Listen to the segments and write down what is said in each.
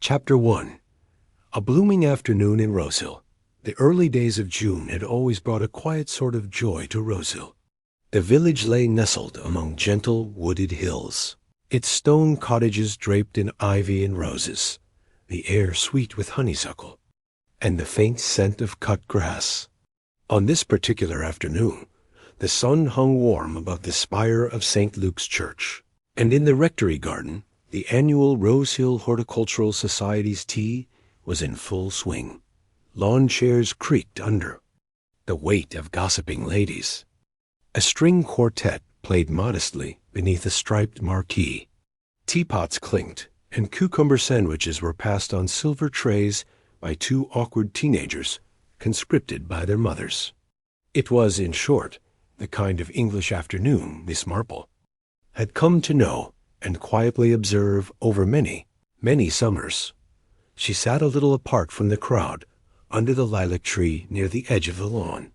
Chapter 1. A blooming afternoon in Rosehill. The early days of June had always brought a quiet sort of joy to Rosehill. The village lay nestled among gentle wooded hills, its stone cottages draped in ivy and roses, the air sweet with honeysuckle, and the faint scent of cut grass. On this particular afternoon, the sun hung warm above the spire of St. Luke's Church, and in the rectory garden, the annual Rosehill Horticultural Society's tea was in full swing. Lawn chairs creaked under the weight of gossiping ladies. A string quartet played modestly beneath a striped marquee. Teapots clinked, and cucumber sandwiches were passed on silver trays by two awkward teenagers, conscripted by their mothers. It was, in short, the kind of English afternoon Miss Marple had come to know and quietly observe over many, many summers. She sat a little apart from the crowd, under the lilac tree near the edge of the lawn.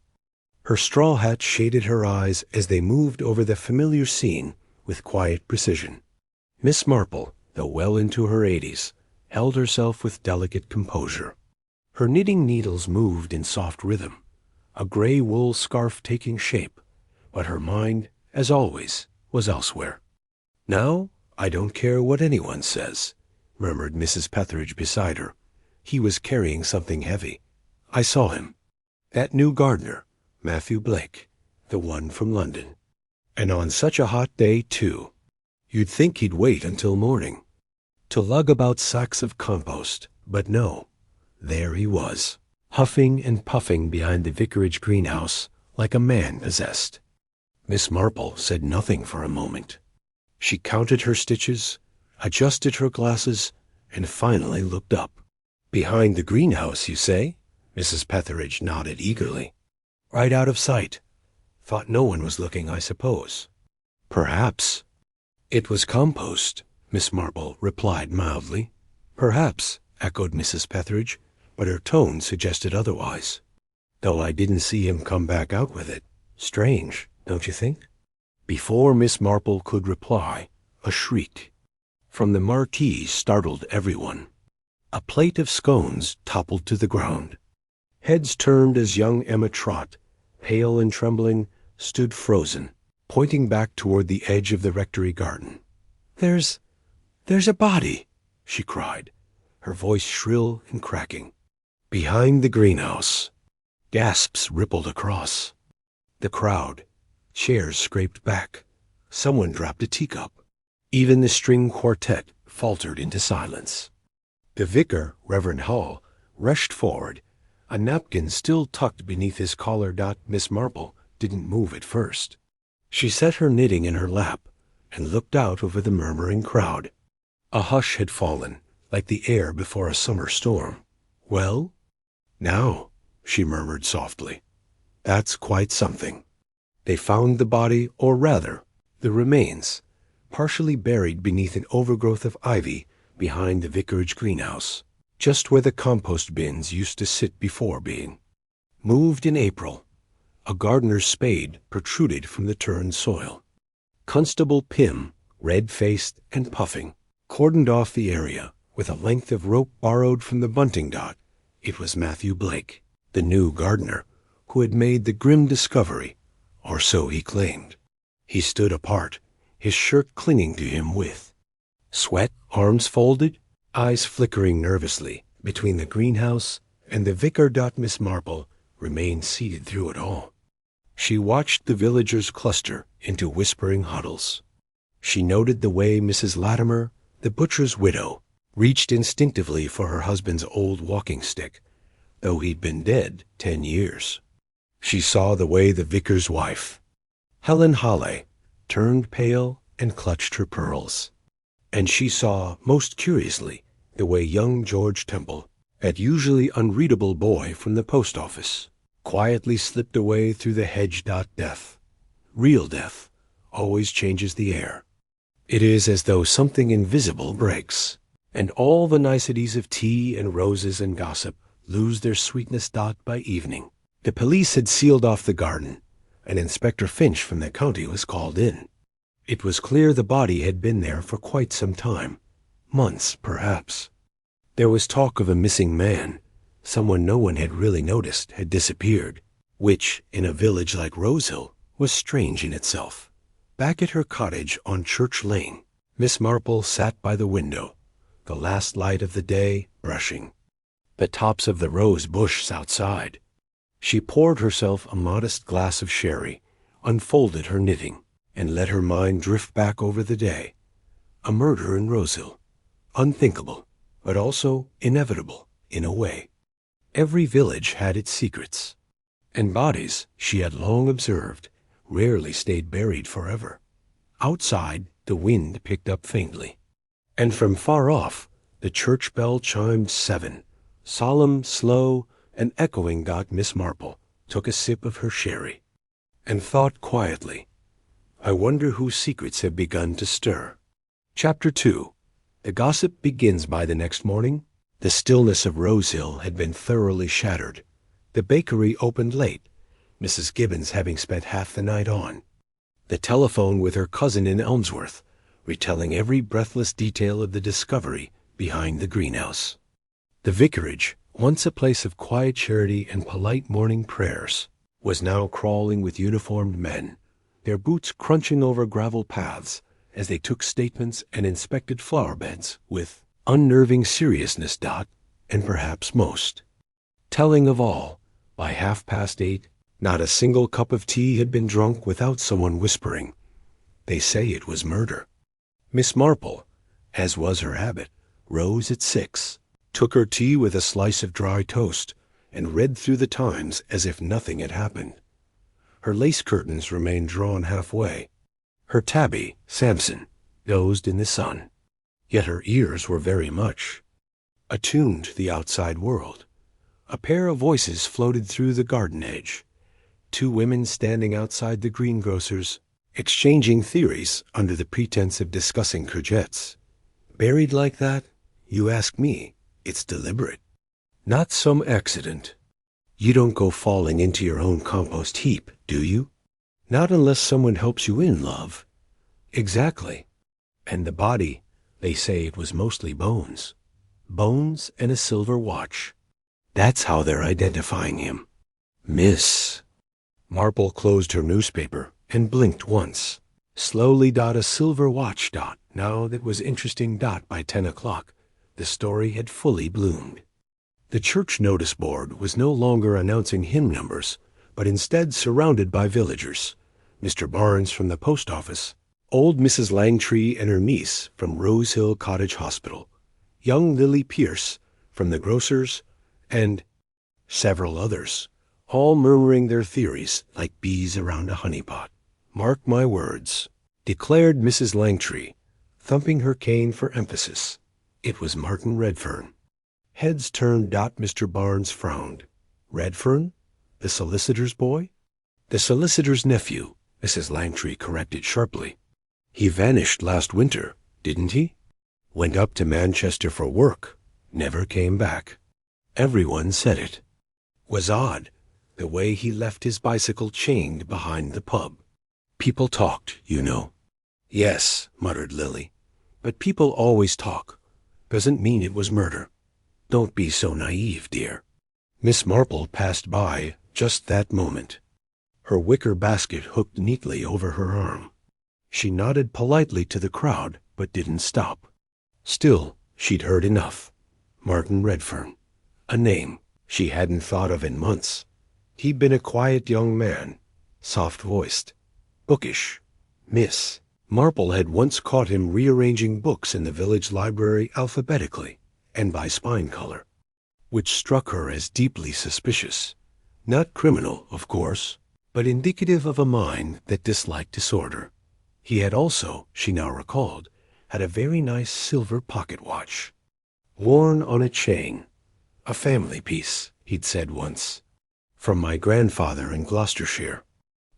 Her straw hat shaded her eyes as they moved over the familiar scene with quiet precision. Miss Marple, though well into her 80s, held herself with delicate composure. Her knitting needles moved in soft rhythm, a gray wool scarf taking shape, but her mind, as always, was elsewhere. "Now, I don't care what anyone says," murmured Mrs. Petheridge beside her. He was carrying something heavy. "I saw him. That new gardener, Matthew Blake, the one from London. And on such a hot day, too. You'd think he'd wait until morning to lug about sacks of compost, but no, there he was, huffing and puffing behind the vicarage greenhouse like a man possessed." Miss Marple said nothing for a moment. She counted her stitches, adjusted her glasses, and finally looked up. "Behind the greenhouse, you say?" Mrs. Petheridge nodded eagerly. "Right out of sight. Thought no one was looking, I suppose." "Perhaps." "It was compost," Miss Marple replied mildly. "Perhaps," echoed Mrs. Petheridge, but her tone suggested otherwise. "Though I didn't see him come back out with it. Strange, don't you think?" Before Miss Marple could reply, a shriek from the marquee startled everyone. A plate of scones toppled to the ground. Heads turned as young Emma Trott, pale and trembling, stood frozen, pointing back toward the edge of the rectory garden. There's a body," she cried, her voice shrill and cracking. "Behind the greenhouse." Gasps rippled across the crowd. Chairs scraped back. Someone dropped a teacup. Even the string quartet faltered into silence. The vicar, Reverend Hall, rushed forward, a napkin still tucked beneath his collar. Miss Marple didn't move at first. She set her knitting in her lap and looked out over the murmuring crowd. A hush had fallen, like the air before a summer storm. "Well, now," she murmured softly, "that's quite something." They found the body, or rather, the remains, partially buried beneath an overgrowth of ivy behind the vicarage greenhouse, just where the compost bins used to sit before being moved in April. A gardener's spade protruded from the turned soil. Constable Pym, red-faced and puffing, cordoned off the area with a length of rope borrowed from the bunting. It was Matthew Blake, the new gardener, who had made the grim discovery, or so he claimed. He stood apart, his shirt clinging to him with sweat, arms folded, eyes flickering nervously between the greenhouse and the vicar. Miss Marple remained seated through it all. She watched the villagers cluster into whispering huddles. She noted the way Mrs. Latimer, the butcher's widow, reached instinctively for her husband's old walking stick, though he'd been dead 10 years. She saw the way the vicar's wife, Helen Halley, turned pale and clutched her pearls. And she saw, most curiously, the way young George Temple, that usually unreadable boy from the post office, quietly slipped away through the hedge. Death, real death, always changes the air. It is as though something invisible breaks, and all the niceties of tea and roses and gossip lose their sweetness. By evening, the police had sealed off the garden, and Inspector Finch from the county was called in. It was clear the body had been there for quite some time, months perhaps. There was talk of a missing man. Someone no one had really noticed had disappeared, which, in a village like Rosehill, was strange in itself. Back at her cottage on Church Lane, Miss Marple sat by the window, the last light of the day, brushing the tops of the rose bushes outside. She poured herself a modest glass of sherry, unfolded her knitting, and let her mind drift back over the day. A murder in Rosehill. Unthinkable, but also inevitable, in a way. Every village had its secrets, and bodies, she had long observed, rarely stayed buried forever. Outside, the wind picked up faintly, and from far off, the church bell chimed 7. Solemn, slow, and echoing. Miss Marple took a sip of her sherry, and thought quietly, I wonder whose secrets have begun to stir. Chapter 2. The gossip begins by the next morning. The stillness of Rosehill had been thoroughly shattered. The bakery opened late, Mrs. Gibbons having spent half the night on the telephone with her cousin in Elmsworth, retelling every breathless detail of the discovery behind the greenhouse. The vicarage, once a place of quiet charity and polite morning prayers, was now crawling with uniformed men, their boots crunching over gravel paths as they took statements and inspected flower beds with unnerving seriousness. And perhaps most telling of all, by 8:30, not a single cup of tea had been drunk without someone whispering, they say it was murder. Miss Marple, as was her habit, rose at 6, took her tea with a slice of dry toast, and read through the Times as if nothing had happened. Her lace curtains remained drawn halfway. Her tabby, Samson, dozed in the sun. Yet her ears were very much attuned to the outside world. A pair of voices floated through the garden edge. 2 women standing outside the greengrocer's, exchanging theories under the pretense of discussing courgettes. Buried like that, you ask me, it's deliberate. Not some accident. You don't go falling into your own compost heap, do you? Not unless someone helps you in, love. Exactly. And the body, they say it was mostly bones. Bones and a silver watch. That's how they're identifying him. Miss Marple closed her newspaper and blinked once. Slowly. A silver watch. Now that was interesting. By 10 o'clock, the story had fully bloomed. The church notice board was no longer announcing hymn numbers, but instead surrounded by villagers. Mr. Barnes from the post office, old Mrs. Langtry and her niece from Rosehill Cottage Hospital, young Lily Pierce from the grocer's, and several others, all murmuring their theories like bees around a honeypot. Mark my words, declared Mrs. Langtry, thumping her cane for emphasis. It was Martin Redfern. Heads turned. Mr. Barnes frowned. Redfern? The solicitor's boy? The solicitor's nephew, Mrs. Langtry corrected sharply. He vanished last winter, didn't he? Went up to Manchester for work. Never came back. Everyone said it. Was odd, the way he left his bicycle chained behind the pub. People talked, you know. Yes, muttered Lily. But people always talk. Doesn't mean it was murder. Don't be so naive, dear. Miss Marple passed by just that moment, her wicker basket hooked neatly over her arm. She nodded politely to the crowd, but didn't stop. Still, she'd heard enough. Martin Redfern. A name she hadn't thought of in months. He'd been a quiet young man, soft-voiced, bookish. Miss Marple had once caught him rearranging books in the village library alphabetically and by spine color, which struck her as deeply suspicious. Not criminal, of course, but indicative of a mind that disliked disorder. He had also, she now recalled, had a very nice silver pocket watch, worn on a chain. A family piece, he'd said once, from my grandfather in Gloucestershire.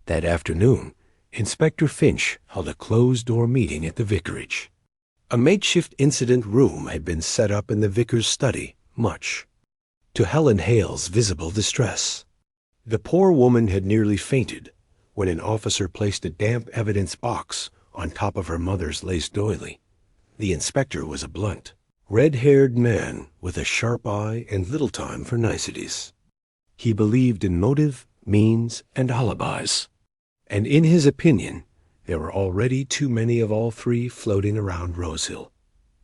That afternoon, Inspector Finch held a closed-door meeting at the vicarage. A makeshift incident room had been set up in the vicar's study, much to Helen Hale's visible distress. The poor woman had nearly fainted when an officer placed a damp evidence box on top of her mother's lace doily. The inspector was a blunt, Red-haired man with a sharp eye and little time for niceties. He believed in motive, means, and alibis. And in his opinion, there were already too many of all three floating around Rosehill.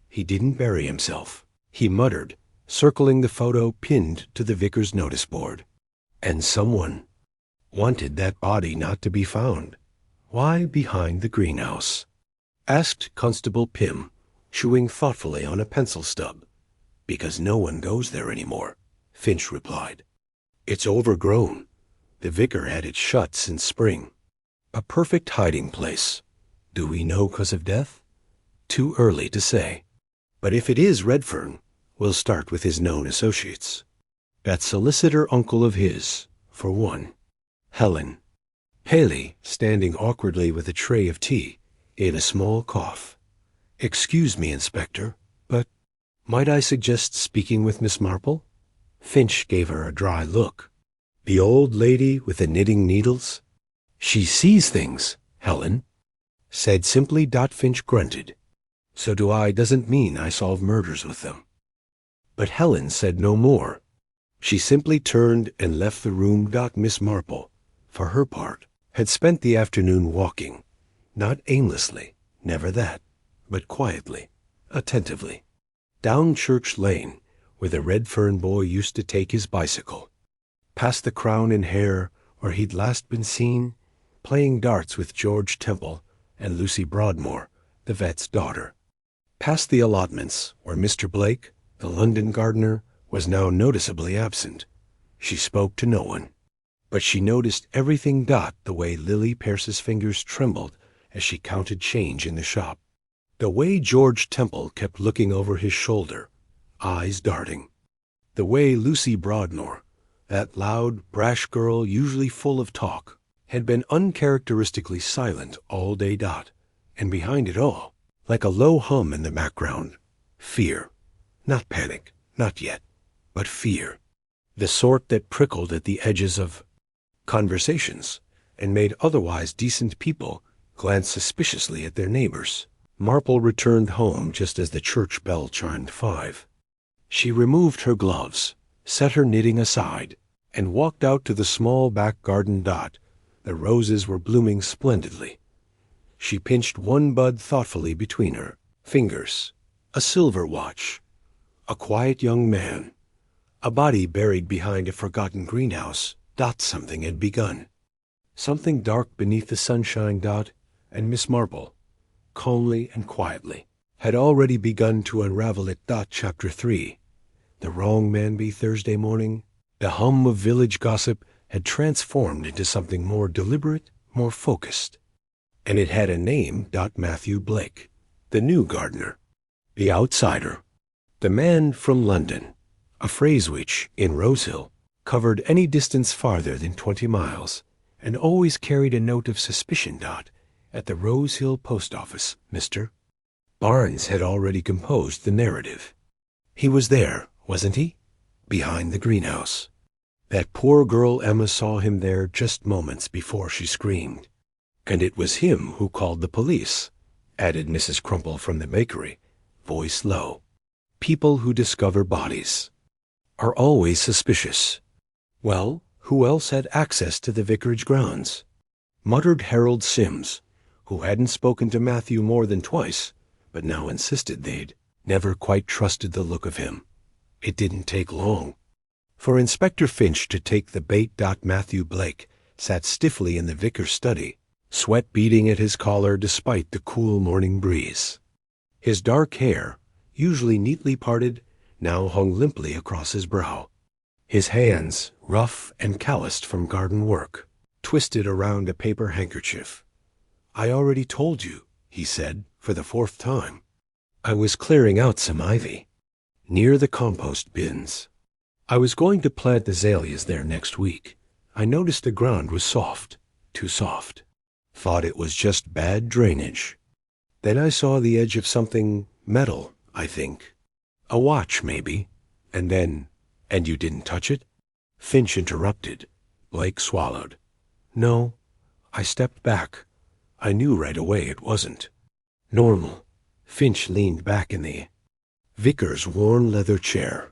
He didn't bury himself, he muttered, circling the photo pinned to the vicar's notice board. And someone wanted that body not to be found. Why behind the greenhouse? Asked Constable Pym, chewing thoughtfully on a pencil stub. Because no one goes there anymore, Finch replied. It's overgrown. The vicar had it shut since spring. A perfect hiding place. Do we know cause of death? Too early to say. But if it is Redfern, we'll start with his known associates. That solicitor uncle of his, for one. Helen. Haley, standing awkwardly with a tray of tea, gave a small cough. Excuse me, Inspector, but might I suggest speaking with Miss Marple? Finch gave her a dry look. The old lady with the knitting needles? She sees things, Helen said simply. Finch grunted. So do I doesn't mean I solve murders with them. But Helen said no more. She simply turned and left the room. Miss Marple, for her part, had spent the afternoon walking, not aimlessly, never that, but quietly, attentively, down Church Lane, where the Redfern boy used to take his bicycle, past the Crown and Hare, where he'd last been seen, playing darts with George Temple and Lucy Broadmoor, the vet's daughter, past the allotments, where Mr. Blake, the London gardener, was now noticeably absent. She spoke to no one, but she noticed everything. The way Lily Pearce's fingers trembled as she counted change in the shop. The way George Temple kept looking over his shoulder, eyes darting. The way Lucy Broadmoor, that loud, brash girl usually full of talk, had been uncharacteristically silent all day. And behind it all, like a low hum in the background, fear. Not panic, not yet, but fear. The sort that prickled at the edges of conversations and made otherwise decent people glance suspiciously at their neighbors. Marple returned home just as the church bell chimed 5. She removed her gloves, set her knitting aside, and walked out to the small back garden. The roses were blooming splendidly. She pinched one bud thoughtfully between her fingers. A silver watch. A quiet young man. A body buried behind a forgotten greenhouse. Something had begun. Something dark beneath the sunshine. And Miss Marple, calmly and quietly, had already begun to unravel it. Chapter 3. The wrong man be Thursday morning. The hum of village gossip had transformed into something more deliberate, more focused. And it had a name. Matthew Blake, the new gardener, the outsider, the man from London, a phrase which, in Rosehill, covered any distance farther than 20 miles, and always carried a note of suspicion. At the Rosehill post office, Mr. Barnes had already composed the narrative. He was there, wasn't he? Behind the greenhouse. That poor girl Emma saw him there just moments before she screamed. And it was him who called the police, added Mrs. Crumple from the bakery, voice low. People who discover bodies are always suspicious. Well, who else had access to the vicarage grounds? Muttered Harold Sims, who hadn't spoken to Matthew more than twice, but now insisted they'd never quite trusted the look of him. It didn't take long for Inspector Finch to take the bait. Matthew Blake sat stiffly in the vicar's study, sweat beading at his collar despite the cool morning breeze. His dark hair, usually neatly parted, now hung limply across his brow. His hands, rough and calloused from garden work, twisted around a paper handkerchief. I already told you, he said, for the 4th time. I was clearing out some ivy, near the compost bins. I was going to plant azaleas there next week. I noticed the ground was soft, too soft. Thought it was just bad drainage. Then I saw the edge of something metal, I think. A watch, maybe. And then, and you didn't touch it? Finch interrupted. Blake swallowed. No, I stepped back. I knew right away it wasn't normal. Finch leaned back in the Vicar's worn leather chair.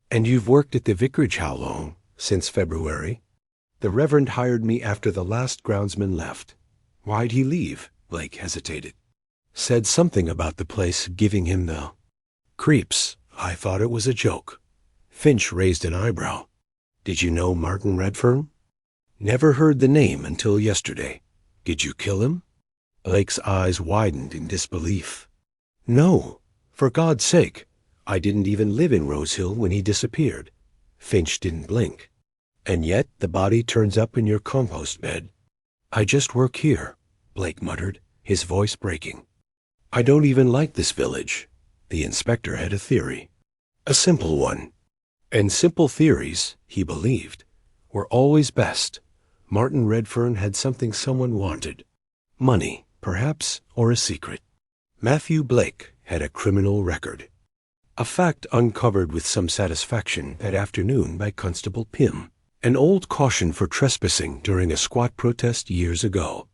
And you've worked at the vicarage how long? Since February? The Reverend hired me after the last groundsman left. Why'd he leave? Blake hesitated. Said something about the place giving him the creeps. I thought it was a joke. Finch raised an eyebrow. Did you know Martin Redfern? Never heard the name until yesterday. Did you kill him? Blake's eyes widened in disbelief. No, for God's sake. I didn't even live in Rosehill when he disappeared. Finch didn't blink. And yet the body turns up in your compost bed. I just work here, Blake muttered, his voice breaking. I don't even like this village. The inspector had a theory. A simple one. And simple theories, he believed, were always best. Martin Redfern had something someone wanted. Money, perhaps, or a secret. Matthew Blake had a criminal record. A fact uncovered with some satisfaction that afternoon by Constable Pym. An old caution for trespassing during a squat protest years ago.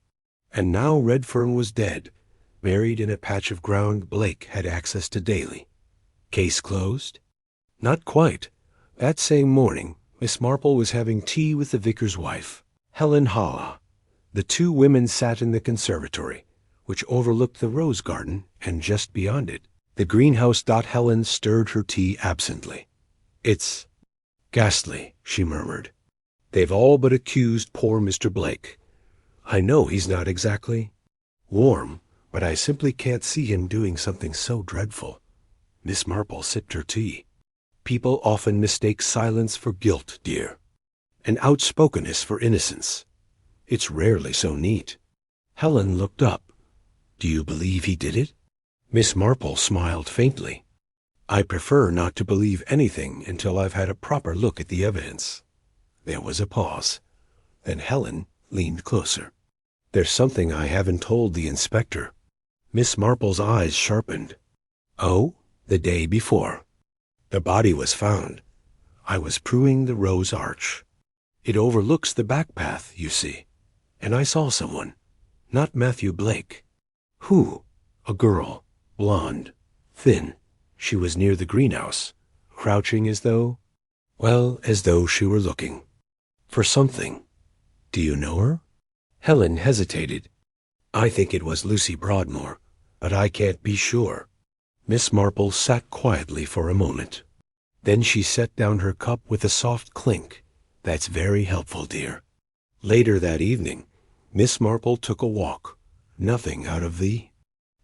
And now Redfern was dead, buried in a patch of ground Blake had access to daily. Case closed? Not quite. That same morning, Miss Marple was having tea with the vicar's wife, Helen Halla. The two women sat in the conservatory, which overlooked the rose garden, and just beyond it, the greenhouse. Helen stirred her tea absently. It's ghastly, she murmured. They've all but accused poor Mr. Blake. I know he's not exactly warm, but I simply can't see him doing something so dreadful. Miss Marple sipped her tea. People often mistake silence for guilt, dear, and outspokenness for innocence. It's rarely so neat. Helen looked up. Do you believe he did it? Miss Marple smiled faintly. I prefer not to believe anything until I've had a proper look at the evidence. There was a pause. Then Helen leaned closer. There's something I haven't told the inspector. Miss Marple's eyes sharpened. Oh, the day before. The body was found. I was pruning the rose arch. It overlooks the back path, you see. And I saw someone. Not Matthew Blake. Who? A girl. Blonde. Thin. She was near the greenhouse, crouching as though she were looking for something. Do you know her? Helen hesitated. I think it was Lucy Broadmoor, but I can't be sure. Miss Marple sat quietly for a moment. Then she set down her cup with a soft clink. That's very helpful, dear. Later that evening, Miss Marple took a walk. Nothing out of the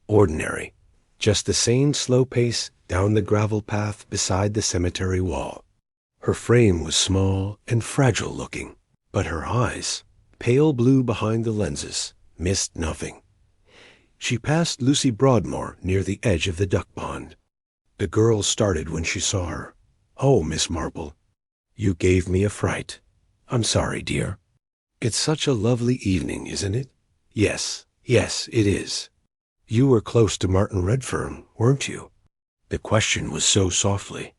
ordinary. Just the same slow pace down the gravel path beside the cemetery wall. Her frame was small and fragile looking, but her eyes, pale blue behind the lenses, missed nothing. She passed Lucy Broadmoor near the edge of the duck pond. The girl started when she saw her. Oh, Miss Marple, you gave me a fright. I'm sorry, dear. It's such a lovely evening, isn't it? Yes, it is. You were close to Martin Redfern, weren't you? The question was so softly,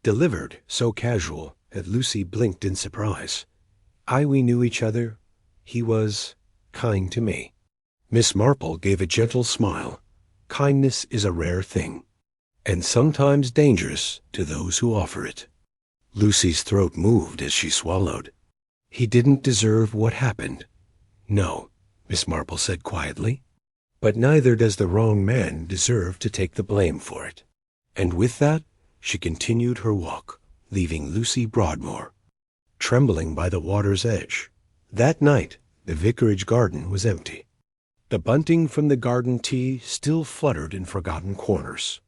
delivered so casual, that Lucy blinked in surprise. We knew each other. He was kind to me. Miss Marple gave a gentle smile. Kindness is a rare thing, and sometimes dangerous to those who offer it. Lucy's throat moved as she swallowed. He didn't deserve what happened. No, Miss Marple said quietly. But neither does the wrong man deserve to take the blame for it. And with that, she continued her walk, leaving Lucy Broadmoor, trembling by the water's edge. That night, the vicarage garden was empty. The bunting from the garden tea still fluttered in forgotten corners.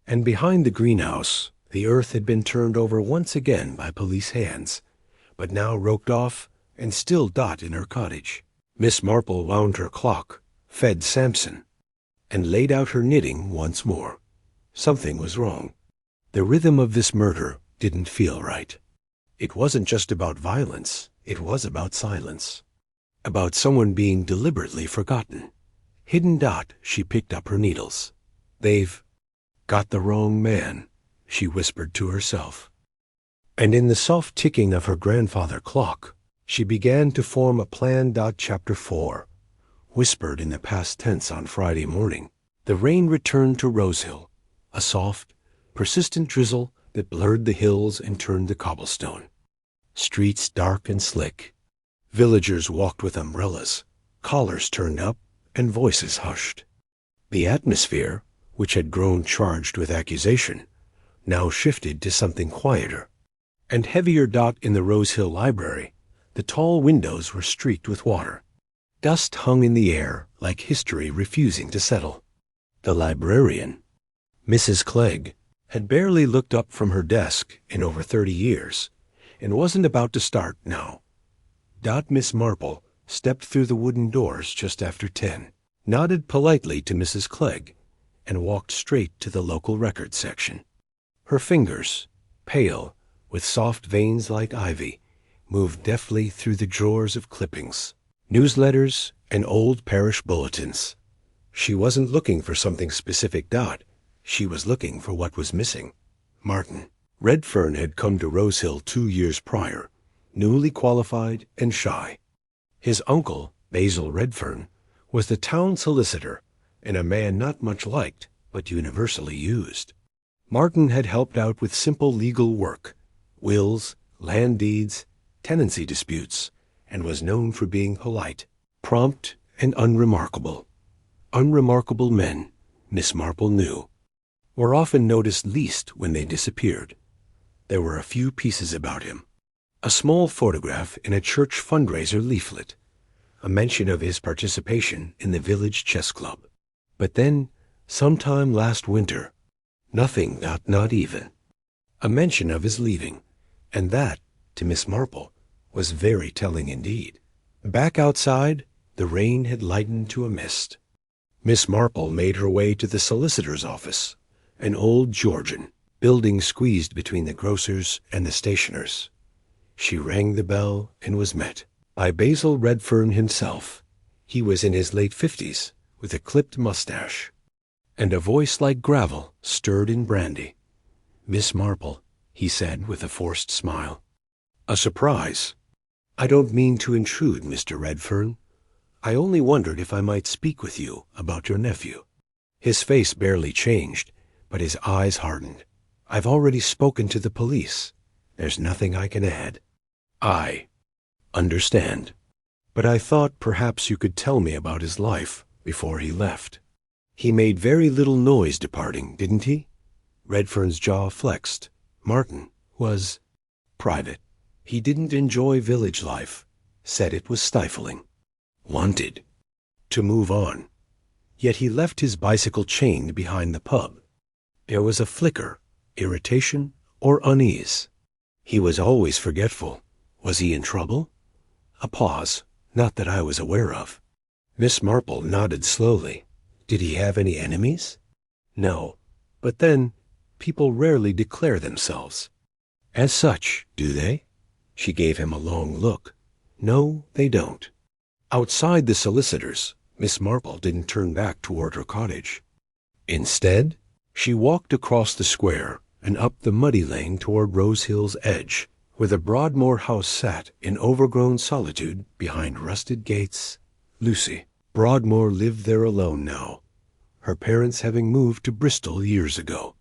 And behind the greenhouse, the earth had been turned over once again by police hands, but now roped off and still Dot in her cottage. Miss Marple wound her clock, fed Samson, and laid out her knitting once more. Something was wrong. The rhythm of this murder didn't feel right. It wasn't just about violence, it was about silence. About someone being deliberately forgotten. Hidden Dot, she picked up her needles. They've got the wrong man, she whispered to herself. And in the soft ticking of her grandfather clock, she began to form a plan. Chapter 4. Whispered in the past tense on Friday morning, the rain returned to Rosehill, a soft, persistent drizzle that blurred the hills and turned the cobblestone. Streets dark and slick. Villagers walked with umbrellas, collars turned up, and voices hushed. The atmosphere, which had grown charged with accusation, now shifted to something quieter. And heavier dot in the Rose Hill Library, the tall windows were streaked with water. Dust hung in the air like history refusing to settle. The librarian, Mrs. Clegg, had barely looked up from her desk in over 30 years, and wasn't about to start now. Miss Marple stepped through the wooden doors just after 10, nodded politely to Mrs. Clegg, and walked straight to the local record section. Her fingers, pale, with soft veins like ivy, moved deftly through the drawers of clippings, newsletters, and old parish bulletins. She wasn't looking for something specific. She was looking for what was missing. Martin Redfern had come to Rose Hill 2 years prior, newly qualified and shy. His uncle, Basil Redfern, was the town solicitor, and a man not much liked, but universally used. Martin had helped out with simple legal work, wills, land deeds, tenancy disputes, and was known for being polite, prompt, and unremarkable. Unremarkable men, Miss Marple knew, were often noticed least when they disappeared. There were a few pieces about him. A small photograph in a church fundraiser leaflet, a mention of his participation in the village chess club. But then, sometime last winter, nothing, not even. A mention of his leaving, and that, to Miss Marple, was very telling indeed. Back outside, the rain had lightened to a mist. Miss Marple made her way to the solicitor's office, an old Georgian building squeezed between the grocer's and the stationer's. She rang the bell and was met by Basil Redfern himself. He was in his late 50s, with a clipped mustache, and a voice like gravel stirred in brandy. "Miss Marple," he said with a forced smile. "A surprise. I don't mean to intrude, Mr. Redfern. I only wondered if I might speak with you about your nephew." His face barely changed, but his eyes hardened. "I've already spoken to the police. There's nothing I can add." "I understand. But I thought perhaps you could tell me about his life before he left. He made very little noise departing, didn't he?" Redfern's jaw flexed. Martin was private. He didn't enjoy village life, said it was stifling. Wanted to move on. Yet he left his bicycle chained behind the pub. There was a flicker, irritation, or unease. He was always forgetful. Was he in trouble? A pause, not that I was aware of. Miss Marple nodded slowly. Did he have any enemies? No, but then, people rarely declare themselves as such, do they? She gave him a long look. No, they don't. Outside the solicitor's, Miss Marple didn't turn back toward her cottage. Instead, she walked across the square and up the muddy lane toward Rose Hill's edge, where the Broadmoor house sat in overgrown solitude behind rusted gates. Lucy Broadmoor lived there alone now, her parents having moved to Bristol years ago.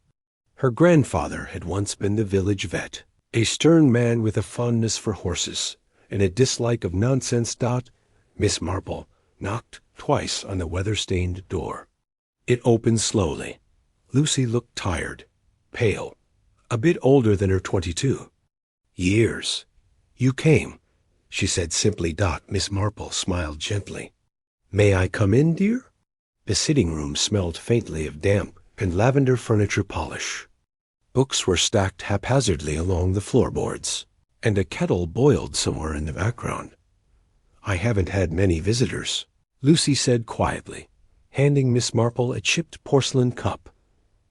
Her grandfather had once been the village vet, a stern man with a fondness for horses and a dislike of nonsense. Miss Marple knocked twice on the weather-stained door. It opened slowly. Lucy looked tired, pale, a bit older than her 22. "Years. You came," she said simply. Miss Marple smiled gently. "May I come in, dear?" The sitting room smelled faintly of damp and lavender furniture polish. Books were stacked haphazardly along the floorboards, and a kettle boiled somewhere in the background. "I haven't had many visitors," Lucy said quietly, handing Miss Marple a chipped porcelain cup.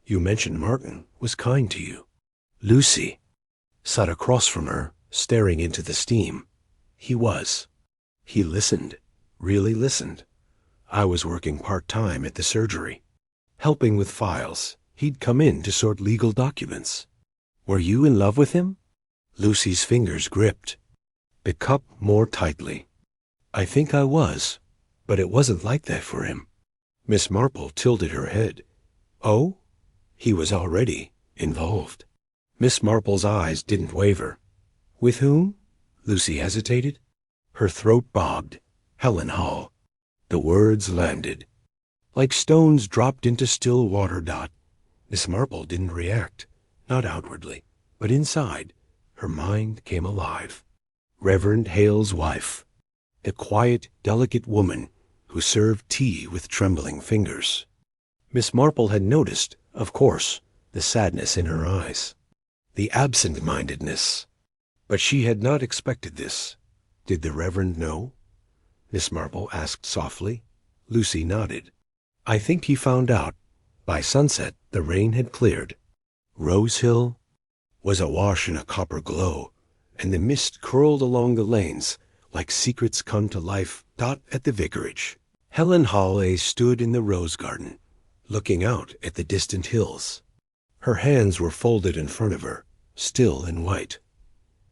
"You mentioned Martin was kind to you." Lucy sat across from her, staring into the steam. "He was. He listened, really listened. I was working part-time at the surgery, helping with files. He'd come in to sort legal documents." "Were you in love with him?" Lucy's fingers gripped the cup more tightly. "I think I was, but it wasn't like that for him." Miss Marple tilted her head. "Oh? He was already involved. Miss Marple's eyes didn't waver. With whom? Lucy hesitated. Her throat bobbed. Helen Hall. The words landed. Like stones dropped into still water. Miss Marple didn't react, not outwardly, but inside, her mind came alive. Reverend Hale's wife. The quiet, delicate woman who served tea with trembling fingers. Miss Marple had noticed, of course, the sadness in her eyes, the absent-mindedness. But she had not expected this. Did the Reverend know? Miss Marple asked softly. Lucy nodded. I think he found out. By sunset, the rain had cleared. Rose Hill was awash in a copper glow, and the mist curled along the lanes like secrets come to life. At the vicarage, Helen Hawley stood in the rose garden, looking out at the distant hills. Her hands were folded in front of her, still and white.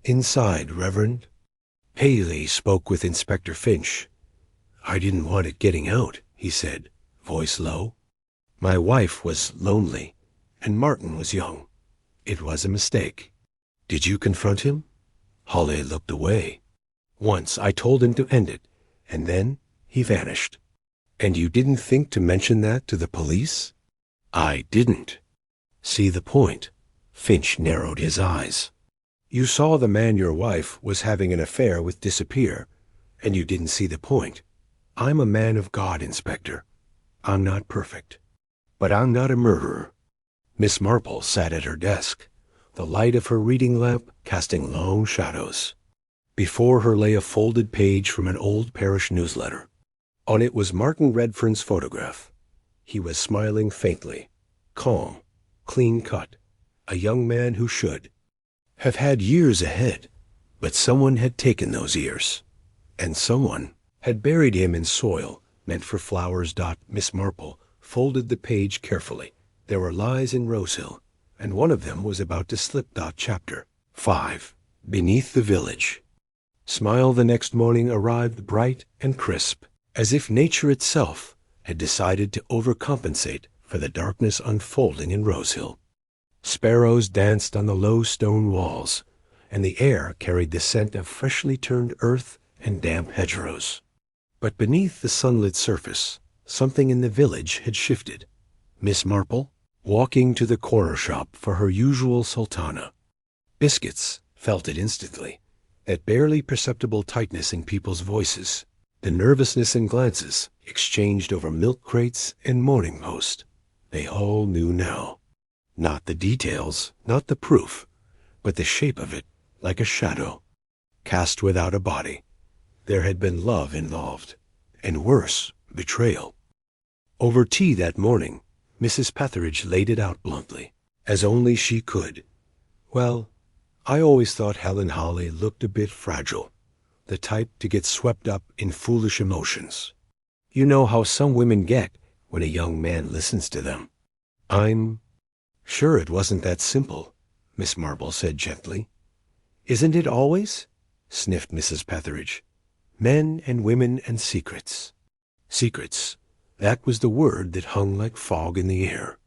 Inside, Reverend. Haley spoke with Inspector Finch. I didn't want it getting out, he said, voice low. My wife was lonely, and Martin was young. It was a mistake. Did you confront him? Hawley looked away. Once I told him to end it, and then he vanished. And you didn't think to mention that to the police? I didn't. See the point? Finch narrowed his eyes. You saw the man your wife was having an affair with disappear, and you didn't see the point. I'm a man of God, Inspector. I'm not perfect. But I'm not a murderer. Miss Marple sat at her desk, the light of her reading lamp casting long shadows. Before her lay a folded page from an old parish newsletter. On it was Martin Redfern's photograph. He was smiling faintly, calm, clean-cut, a young man who should have had years ahead, but someone had taken those years, and someone had buried him in soil meant for flowers. Miss Marple folded the page carefully. There were lies in Rosehill, and one of them was about to slip. Chapter 5. Beneath the village. Smile the next morning arrived bright and crisp, as if nature itself had decided to overcompensate for the darkness unfolding in Rosehill. Sparrows danced on the low stone walls, and the air carried the scent of freshly turned earth and damp hedgerows. But beneath the sunlit surface, something in the village had shifted. Miss Marple, walking to the corner shop for her usual sultana. Biscuits felt it instantly, that barely perceptible tightness in people's voices, the nervousness in glances exchanged over milk crates and Morning Post. They all knew now. Not the details, not the proof, but the shape of it, like a shadow, cast without a body. There had been love involved, and worse, betrayal. Over tea that morning, Mrs. Petheridge laid it out bluntly, as only she could. Well, I always thought Helen Hawley looked a bit fragile, the type to get swept up in foolish emotions. You know how some women get when a young man listens to them. I'm sure it wasn't that simple, Miss Marple said gently. Isn't it always? Sniffed Mrs. Petheridge. Men and women and secrets. Secrets. That was the word that hung like fog in the air,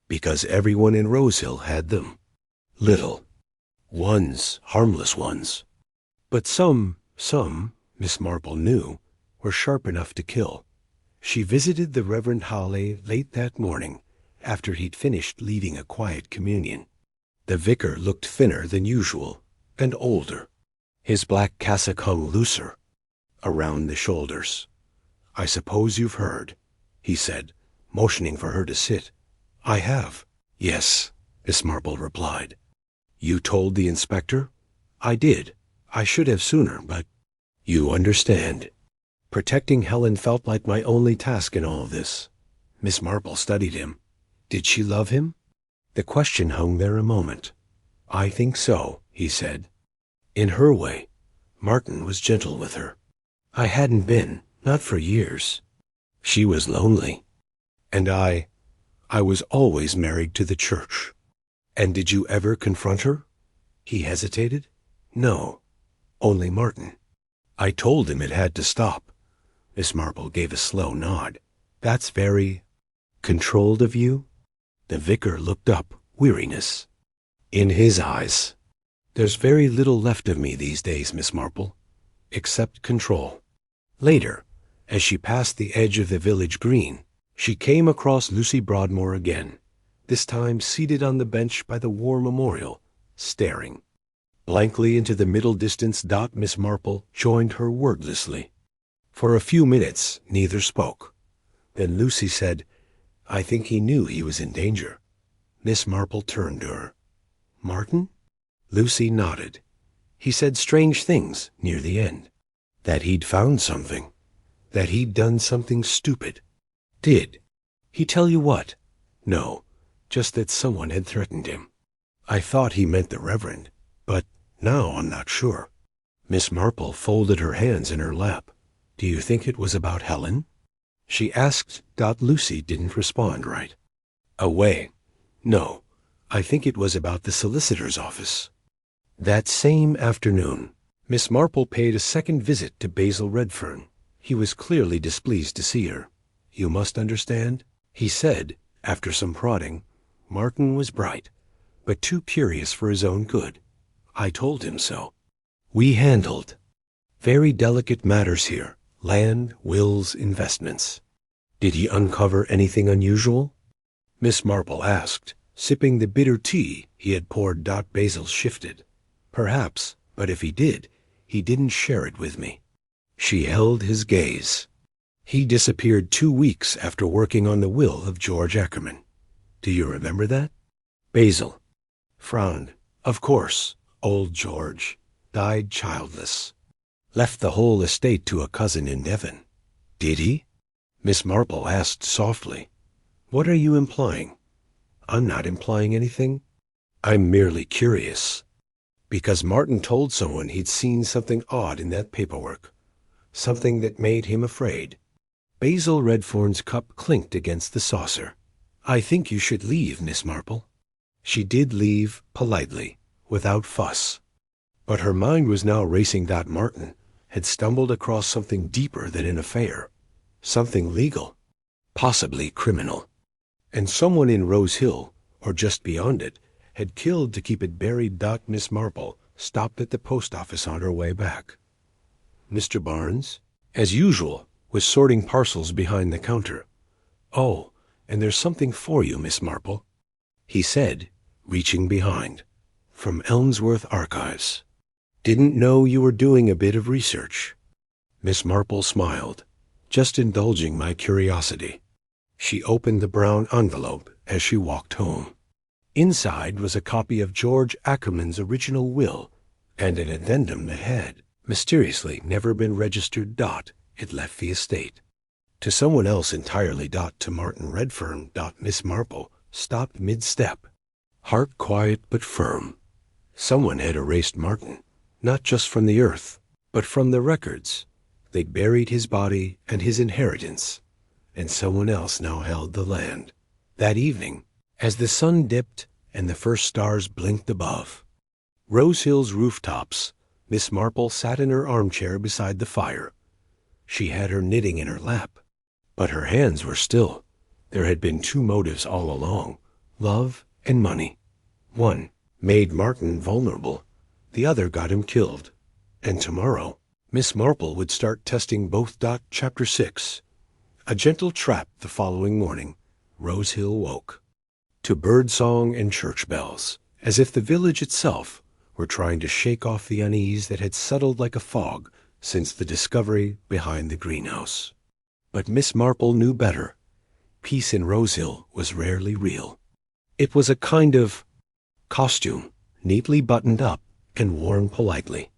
because everyone in Rosehill had them. Little ones, harmless ones. But some, Miss Marple knew, were sharp enough to kill. She visited the Reverend Hawley late that morning, after he'd finished leading a quiet communion. The vicar looked thinner than usual, and older. His black cassock hung looser, around the shoulders. I suppose you've heard, he said, motioning for her to sit. I have. Yes, Miss Marple replied. You told the inspector? I did. I should have sooner, but you understand. Protecting Helen felt like my only task in all this. Miss Marple studied him. Did she love him? The question hung there a moment. I think so, he said. In her way, Martin was gentle with her. I hadn't been, not for years. She was lonely. And I was always married to the church. And did you ever confront her? He hesitated. No, only Martin. I told him it had to stop. Miss Marple gave a slow nod. That's very controlled of you? The vicar looked up, weariness. In his eyes, "There's very little left of me these days, Miss Marple, except control." Later, as she passed the edge of the village green, she came across Lucy Broadmoor again, this time seated on the bench by the war memorial, staring blankly into the middle distance. Miss Marple joined her wordlessly. For a few minutes neither spoke. Then Lucy said, "I think he knew he was in danger." Miss Marple turned to her. "Martin?" Lucy nodded. "He said strange things near the end. That he'd found something. That he'd done something stupid." "Did he tell you what?" "No, just that someone had threatened him. I thought he meant the Reverend, but now I'm not sure." Miss Marple folded her hands in her lap. "Do you think it was about Helen?" she asked. Lucy didn't respond right away. "No, I think it was about the solicitor's office." That same afternoon, Miss Marple paid a second visit to Basil Redfern. He was clearly displeased to see her. "You must understand," he said, after some prodding. "Martin was bright, but too curious for his own good. I told him so. We handled very delicate matters here, land, wills, investments." "Did he uncover anything unusual?" Miss Marple asked, sipping the bitter tea he had poured. Basil shifted. "Perhaps, but if he did, he didn't share it with me." She held his gaze. "He disappeared 2 weeks after working on the will of George Ackerman. Do you remember that?" Basil frowned. "Of course, old George died childless. Left the whole estate to a cousin in Devon." "Did he?" Miss Marple asked softly. "What are you implying?" "I'm not implying anything. I'm merely curious. Because Martin told someone he'd seen something odd in that paperwork. Something that made him afraid." Basil Redfern's cup clinked against the saucer. "I think you should leave, Miss Marple." She did leave, politely, without fuss. But her mind was now racing. Martin had stumbled across something deeper than an affair. Something legal, possibly criminal. And someone in Rose Hill, or just beyond it, had killed to keep it buried. Miss Marple stopped at the post office on her way back. Mr. Barnes, as usual, was sorting parcels behind the counter. "Oh, and there's something for you, Miss Marple," he said, reaching behind. "From Elmsworth Archives. Didn't know you were doing a bit of research." Miss Marple smiled. "Just indulging my curiosity." She opened the brown envelope as she walked home. Inside was a copy of George Ackerman's original will and an addendum that had, mysteriously, never been registered. It left the estate to someone else entirely. To Martin Redfern. Miss Marple stopped mid-step, heart quiet but firm. Someone had erased Martin, not just from the earth, but from the records. They'd buried his body and his inheritance, and someone else now held the land. That evening, as the sun dipped and the first stars blinked above Rose Hill's rooftops, Miss Marple sat in her armchair beside the fire. She had her knitting in her lap, but her hands were still. There had been 2 motives all along, love and money. One made Martin vulnerable, the other got him killed. And tomorrow, Miss Marple would start testing both. Chapter 6. A gentle trap. The following morning, Rose Hill woke to birdsong and church bells, as if the village itself were trying to shake off the unease that had settled like a fog since the discovery behind the greenhouse. But Miss Marple knew better. Peace in Rose Hill was rarely real. It was a kind of costume, neatly buttoned up and worn politely.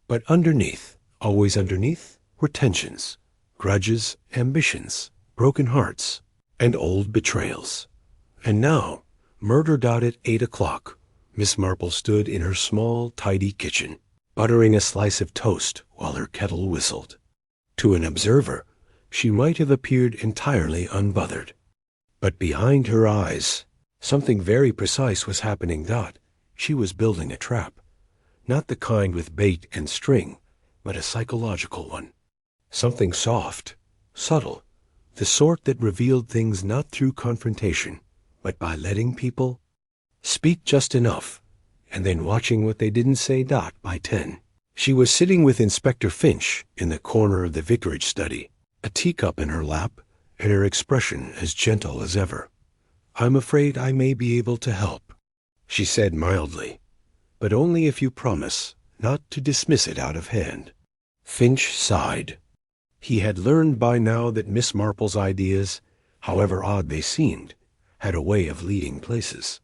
But underneath, always underneath, were tensions, grudges, ambitions, broken hearts, and old betrayals. And now, murdered out at 8 o'clock, Miss Marple stood in her small, tidy kitchen, buttering a slice of toast while her kettle whistled. To an observer, she might have appeared entirely unbothered. But behind her eyes, something very precise was happening. She was building a trap. Not the kind with bait and string, but a psychological one. Something soft, subtle, the sort that revealed things not through confrontation, but by letting people Speak just enough, and then watching what they didn't say. By 10. She was sitting with Inspector Finch in the corner of the vicarage study, a teacup in her lap, and her expression as gentle as ever. "I'm afraid I may be able to help," she said mildly, "but only if you promise not to dismiss it out of hand." Finch sighed. He had learned by now that Miss Marple's ideas, however odd they seemed, had a way of leading places.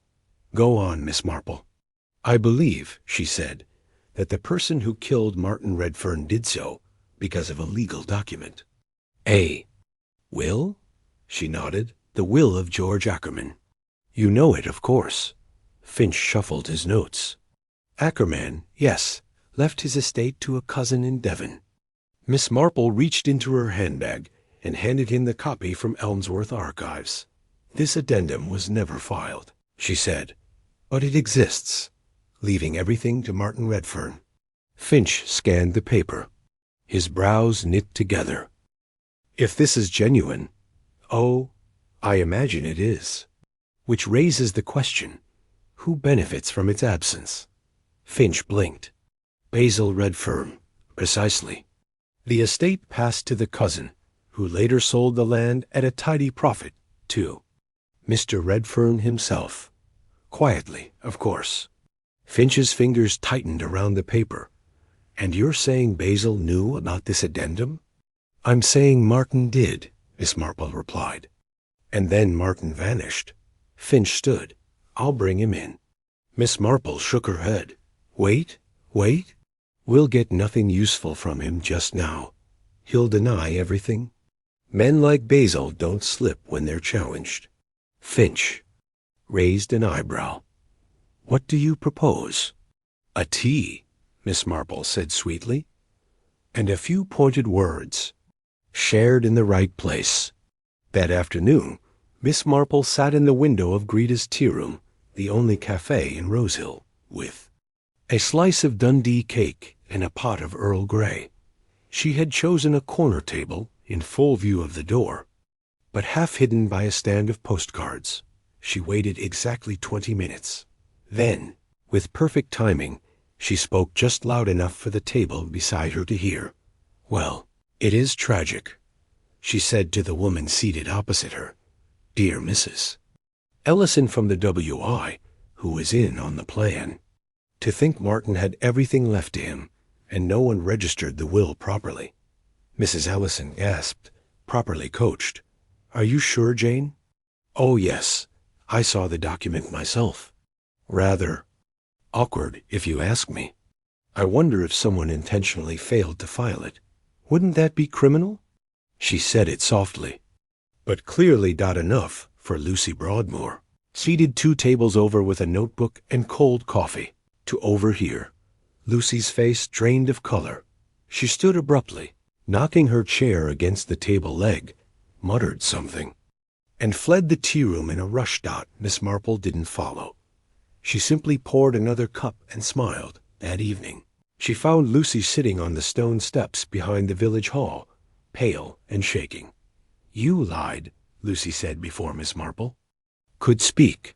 "Go on, Miss Marple." "I believe," she said, "that the person who killed Martin Redfern did so because of a legal document." "A will?" She nodded. "The will of George Ackerman. You know it, of course." Finch shuffled his notes. "Ackerman, yes, left his estate to a cousin in Devon." Miss Marple reached into her handbag and handed him the copy from Elmsworth Archives. "This addendum was never filed," she said, "but it exists, leaving everything to Martin Redfern." Finch scanned the paper, his brows knit together. "If this is genuine, oh, I imagine it is. Which raises the question, who benefits from its absence?" Finch blinked. "Basil Redfern, precisely. The estate passed to the cousin, who later sold the land at a tidy profit, to Mr. Redfern himself. Quietly, of course." Finch's fingers tightened around the paper. "And you're saying Basil knew about this addendum?" "I'm saying Martin did," Miss Marple replied. "And then Martin vanished." Finch stood. "I'll bring him in." Miss Marple shook her head. Wait. We'll get nothing useful from him just now. He'll deny everything. Men like Basil don't slip when they're challenged." Finch raised an eyebrow. "What do you propose?" "A tea," Miss Marple said sweetly, "and a few pointed words, shared in the right place." That afternoon, Miss Marple sat in the window of Greta's tea room, the only cafe in Rosehill, with a slice of Dundee cake and a pot of Earl Grey. She had chosen a corner table in full view of the door, but half hidden by a stand of postcards. She waited exactly 20 minutes. Then, with perfect timing, she spoke just loud enough for the table beside her to hear. "Well, it is tragic," she said to the woman seated opposite her. "Dear Mrs. Ellison from the WI, who was in on the plan. To think Martin had everything left to him, and no one registered the will properly." Mrs. Ellison gasped. "Properly coached. Are you sure, Jane?" "Oh, yes. I saw the document myself. Rather awkward, if you ask me. I wonder if someone intentionally failed to file it. Wouldn't that be criminal?" She said it softly, but clearly not enough for Lucy Broadmoor, seated 2 tables over with a notebook and cold coffee, to overhear. Lucy's face drained of color. She stood abruptly, knocking her chair against the table leg, muttered something, and fled the tea room in a rush. Miss Marple didn't follow. She simply poured another cup and smiled. That evening, she found Lucy sitting on the stone steps behind the village hall, pale and shaking. "You lied," Lucy said before Miss Marple. "Could speak.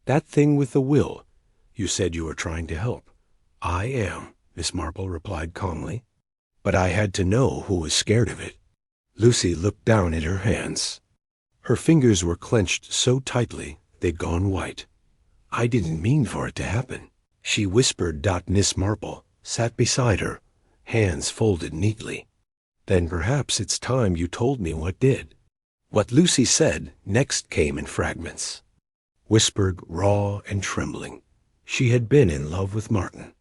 That thing with the will. You said you were trying to help." "I am," Miss Marple replied calmly. "But I had to know who was scared of it." Lucy looked down at her hands. Her fingers were clenched so tightly they'd gone white. "I didn't mean for it to happen," she whispered. Miss Marple sat beside her, hands folded neatly. "Then perhaps it's time you told me what did." What Lucy said next came in fragments, whispered, raw and trembling. She had been in love with Martin.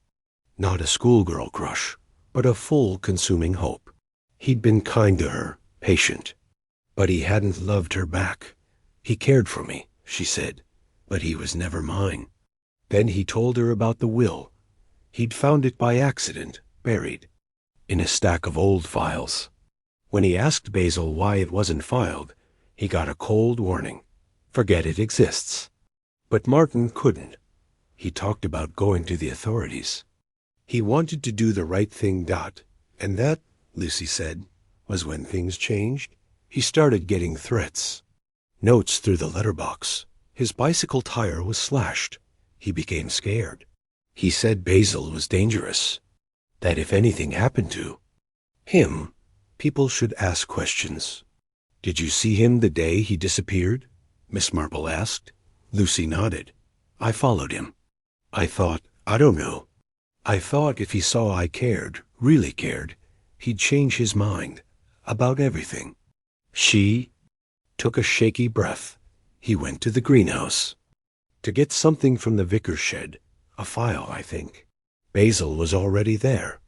Not a schoolgirl crush, but a full consuming hope. He'd been kind to her, patient, but he hadn't loved her back. "He cared for me," she said, "but he was never mine." Then he told her about the will. He'd found it by accident, buried in a stack of old files. When he asked Basil why it wasn't filed, he got a cold warning. Forget it exists. But Martin couldn't. He talked about going to the authorities. He wanted to do the right thing. And that, Lucy said, was when things changed. He started getting threats. Notes through the letterbox. His bicycle tire was slashed. He became scared. He said Basil was dangerous, that if anything happened to him, people should ask questions. "Did you see him the day he disappeared?" Miss Marple asked. Lucy nodded. "I followed him. I don't know. I thought if he saw I cared, really cared, he'd change his mind about everything." She took a shaky breath. "He went to the greenhouse to get something from the vicar's shed, a file, I think. Basil was already there."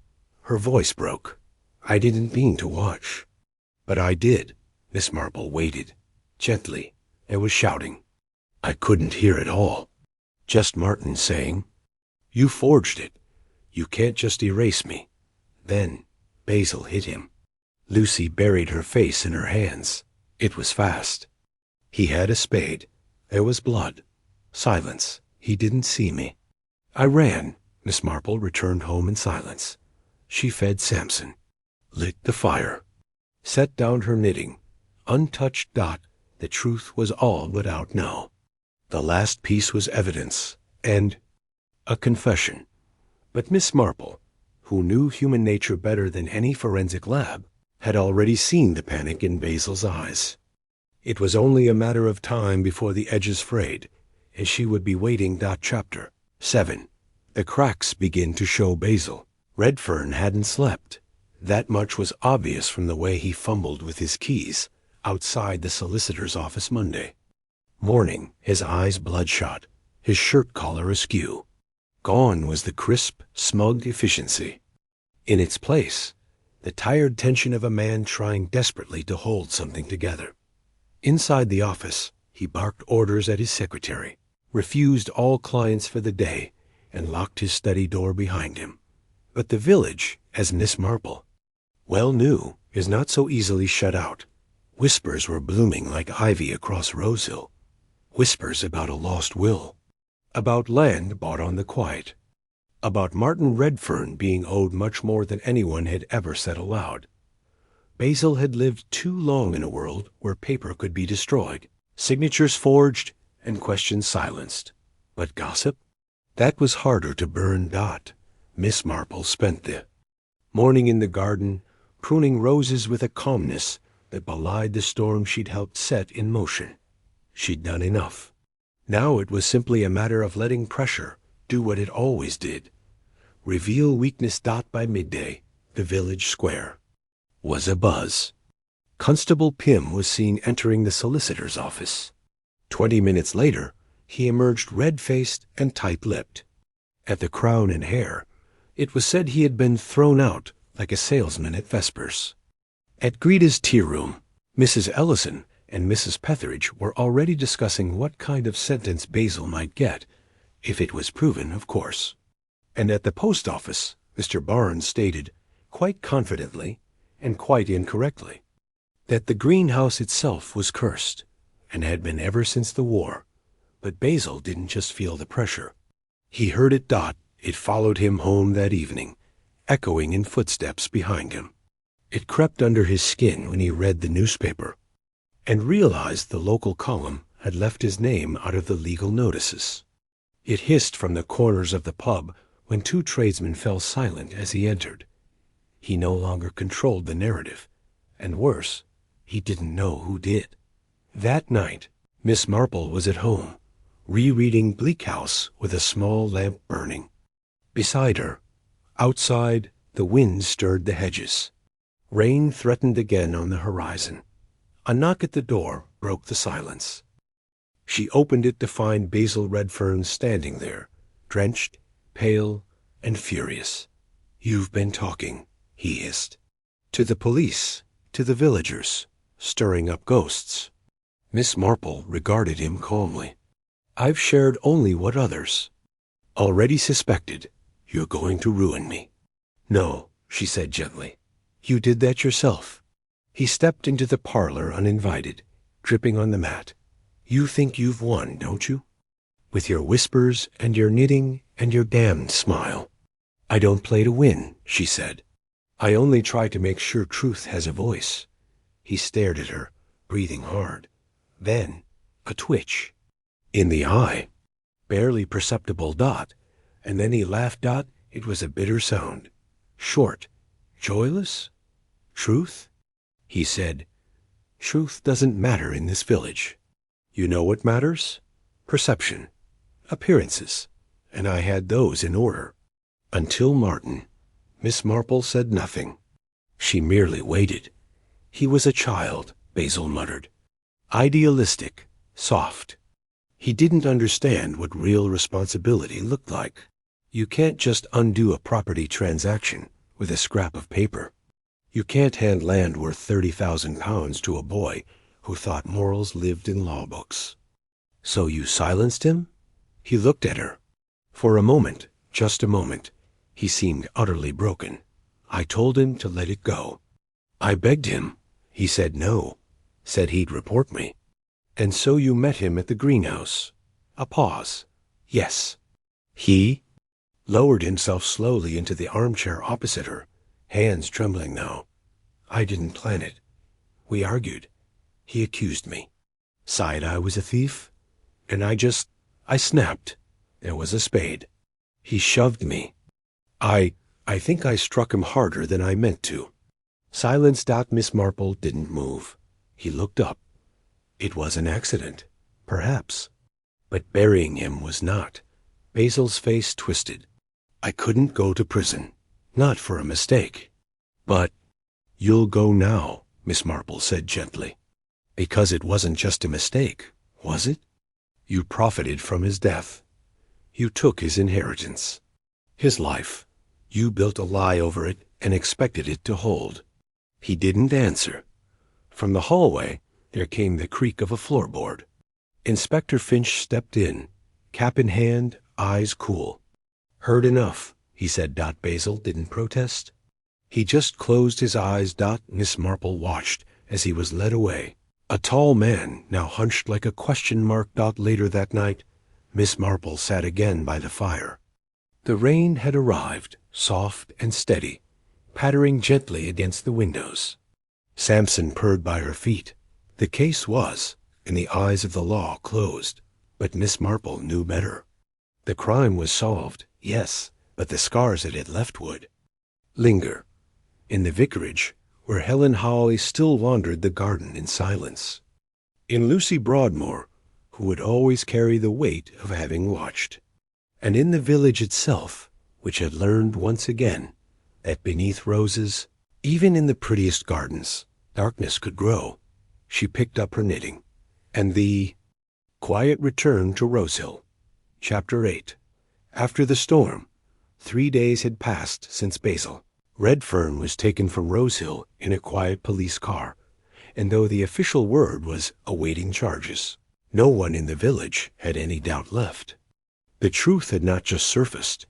Her voice broke. "I didn't mean to watch, but I did." Miss Marple waited. Gently, there was shouting. I couldn't hear it all. Just Martin saying, "You forged it. You can't just erase me." Then Basil hit him. Lucy buried her face in her hands. It was fast. He had a spade. There was blood. Silence. He didn't see me. I ran. Miss Marple returned home in silence. She fed Samson, lit the fire, set down her knitting. Untouched Dot, the truth was all but out now. The last piece was evidence, and a confession. But Miss Marple, who knew human nature better than any forensic lab, had already seen the panic in Basil's eyes. It was only a matter of time before the edges frayed, and she would be waiting. Chapter 7. The cracks begin to show Basil. Redfern hadn't slept. That much was obvious from the way he fumbled with his keys outside the solicitor's office Monday morning, his eyes bloodshot, his shirt collar askew. Gone was the crisp, smug efficiency. In its place, the tired tension of a man trying desperately to hold something together. Inside the office, he barked orders at his secretary, refused all clients for the day, and locked his study door behind him. But the village, as Miss Marple well knew, is not so easily shut out. Whispers were blooming like ivy across Rosehill. Whispers about a lost will, about land bought on the quiet, about Martin Redfern being owed much more than anyone had ever said aloud. Basil had lived too long in a world where paper could be destroyed, signatures forged, and questions silenced. But gossip? That was harder to burn. Miss Marple spent the morning in the garden, pruning roses with a calmness that belied the storm she'd helped set in motion. She'd done enough. Now it was simply a matter of letting pressure do what it always did. Reveal weakness. By midday, the village square was abuzz. Constable Pym was seen entering the solicitor's office. 20 minutes later, he emerged red-faced and tight-lipped. At the Crown and Hare, it was said he had been thrown out like a salesman at vespers. At Greta's tea room, Mrs. Ellison and Mrs. Petheridge were already discussing what kind of sentence Basil might get, if it was proven, of course. And at the post office, Mr. Barnes stated, quite confidently and quite incorrectly, that the greenhouse itself was cursed, and had been ever since the war. But Basil didn't just feel the pressure. He heard it. It followed him home that evening, echoing in footsteps behind him. It crept under his skin when he read the newspaper, and realized the local column had left his name out of the legal notices. It hissed from the corners of the pub when 2 tradesmen fell silent as he entered. He no longer controlled the narrative, and worse, he didn't know who did. That night, Miss Marple was at home, rereading Bleak House with a small lamp burning. Beside her, outside, the wind stirred the hedges. Rain threatened again on the horizon. A knock at the door broke the silence. She opened it to find Basil Redfern standing there, drenched, pale, and furious. "You've been talking," he hissed. "To the police, to the villagers, stirring up ghosts." Miss Marple regarded him calmly. "I've shared only what others already suspected. You're going to ruin me." "No," she said gently. "You did that yourself." He stepped into the parlor uninvited, dripping on the mat. "You think you've won, don't you? With your whispers and your knitting and your damned smile." "I don't play to win," she said. "I only try to make sure truth has a voice." He stared at her, breathing hard. Then a twitch in the eye. barely perceptible dot, and then he laughed dot. It was a bitter sound. Short, joyless. Truth? He said, truth doesn't matter in this village. You know what matters? Perception, appearances, and I had those in order. Until Martin. Miss Marple said nothing. She merely waited. He was a child, Basil muttered. Idealistic, soft. He didn't understand what real responsibility looked like. You can't just undo a property transaction with a scrap of paper. You can't hand land worth £30,000 to a boy who thought morals lived in law books. So you silenced him? He looked at her. For a moment, just a moment, he seemed utterly broken. I told him to let it go. I begged him. He said no. Said he'd report me. And so you met him at the greenhouse. A pause. Yes. He lowered himself slowly into the armchair opposite her, hands trembling now. I didn't plan it. We argued. He accused me. Sighed I was a thief. And I snapped. There was a spade. He shoved me. I think I struck him harder than I meant to. Silenced out, Miss Marple didn't move. He looked up. It was an accident, perhaps. But burying him was not. Basil's face twisted. I couldn't go to prison. Not for a mistake. But you'll go now, Miss Marple said gently. Because it wasn't just a mistake, was it? You profited from his death. You took his inheritance. His life. You built a lie over it and expected it to hold. He didn't answer. From the hallway, there came the creak of a floorboard. Inspector Finch stepped in, cap in hand, eyes cool. Heard enough, he said. Basil didn't protest. He just closed his eyes. Miss Marple watched as he was led away. A tall man, now hunched like a question mark. Later that night, Miss Marple sat again by the fire. The rain had arrived, soft and steady, pattering gently against the windows. Samson purred by her feet. The case was, in the eyes of the law, closed, but Miss Marple knew better. The crime was solved, yes, but the scars it had left would linger. In the vicarage, where Helen Hawley still wandered the garden in silence. In Lucy Broadmoor, who would always carry the weight of having watched. And in the village itself, which had learned once again that beneath roses, even in the prettiest gardens, darkness could grow. She picked up her knitting. And the quiet return to Rosehill. Chapter 8. After the storm, 3 days had passed since Basil. Redfern was taken from Rosehill in a quiet police car, and though the official word was awaiting charges, no one in the village had any doubt left. The truth had not just surfaced.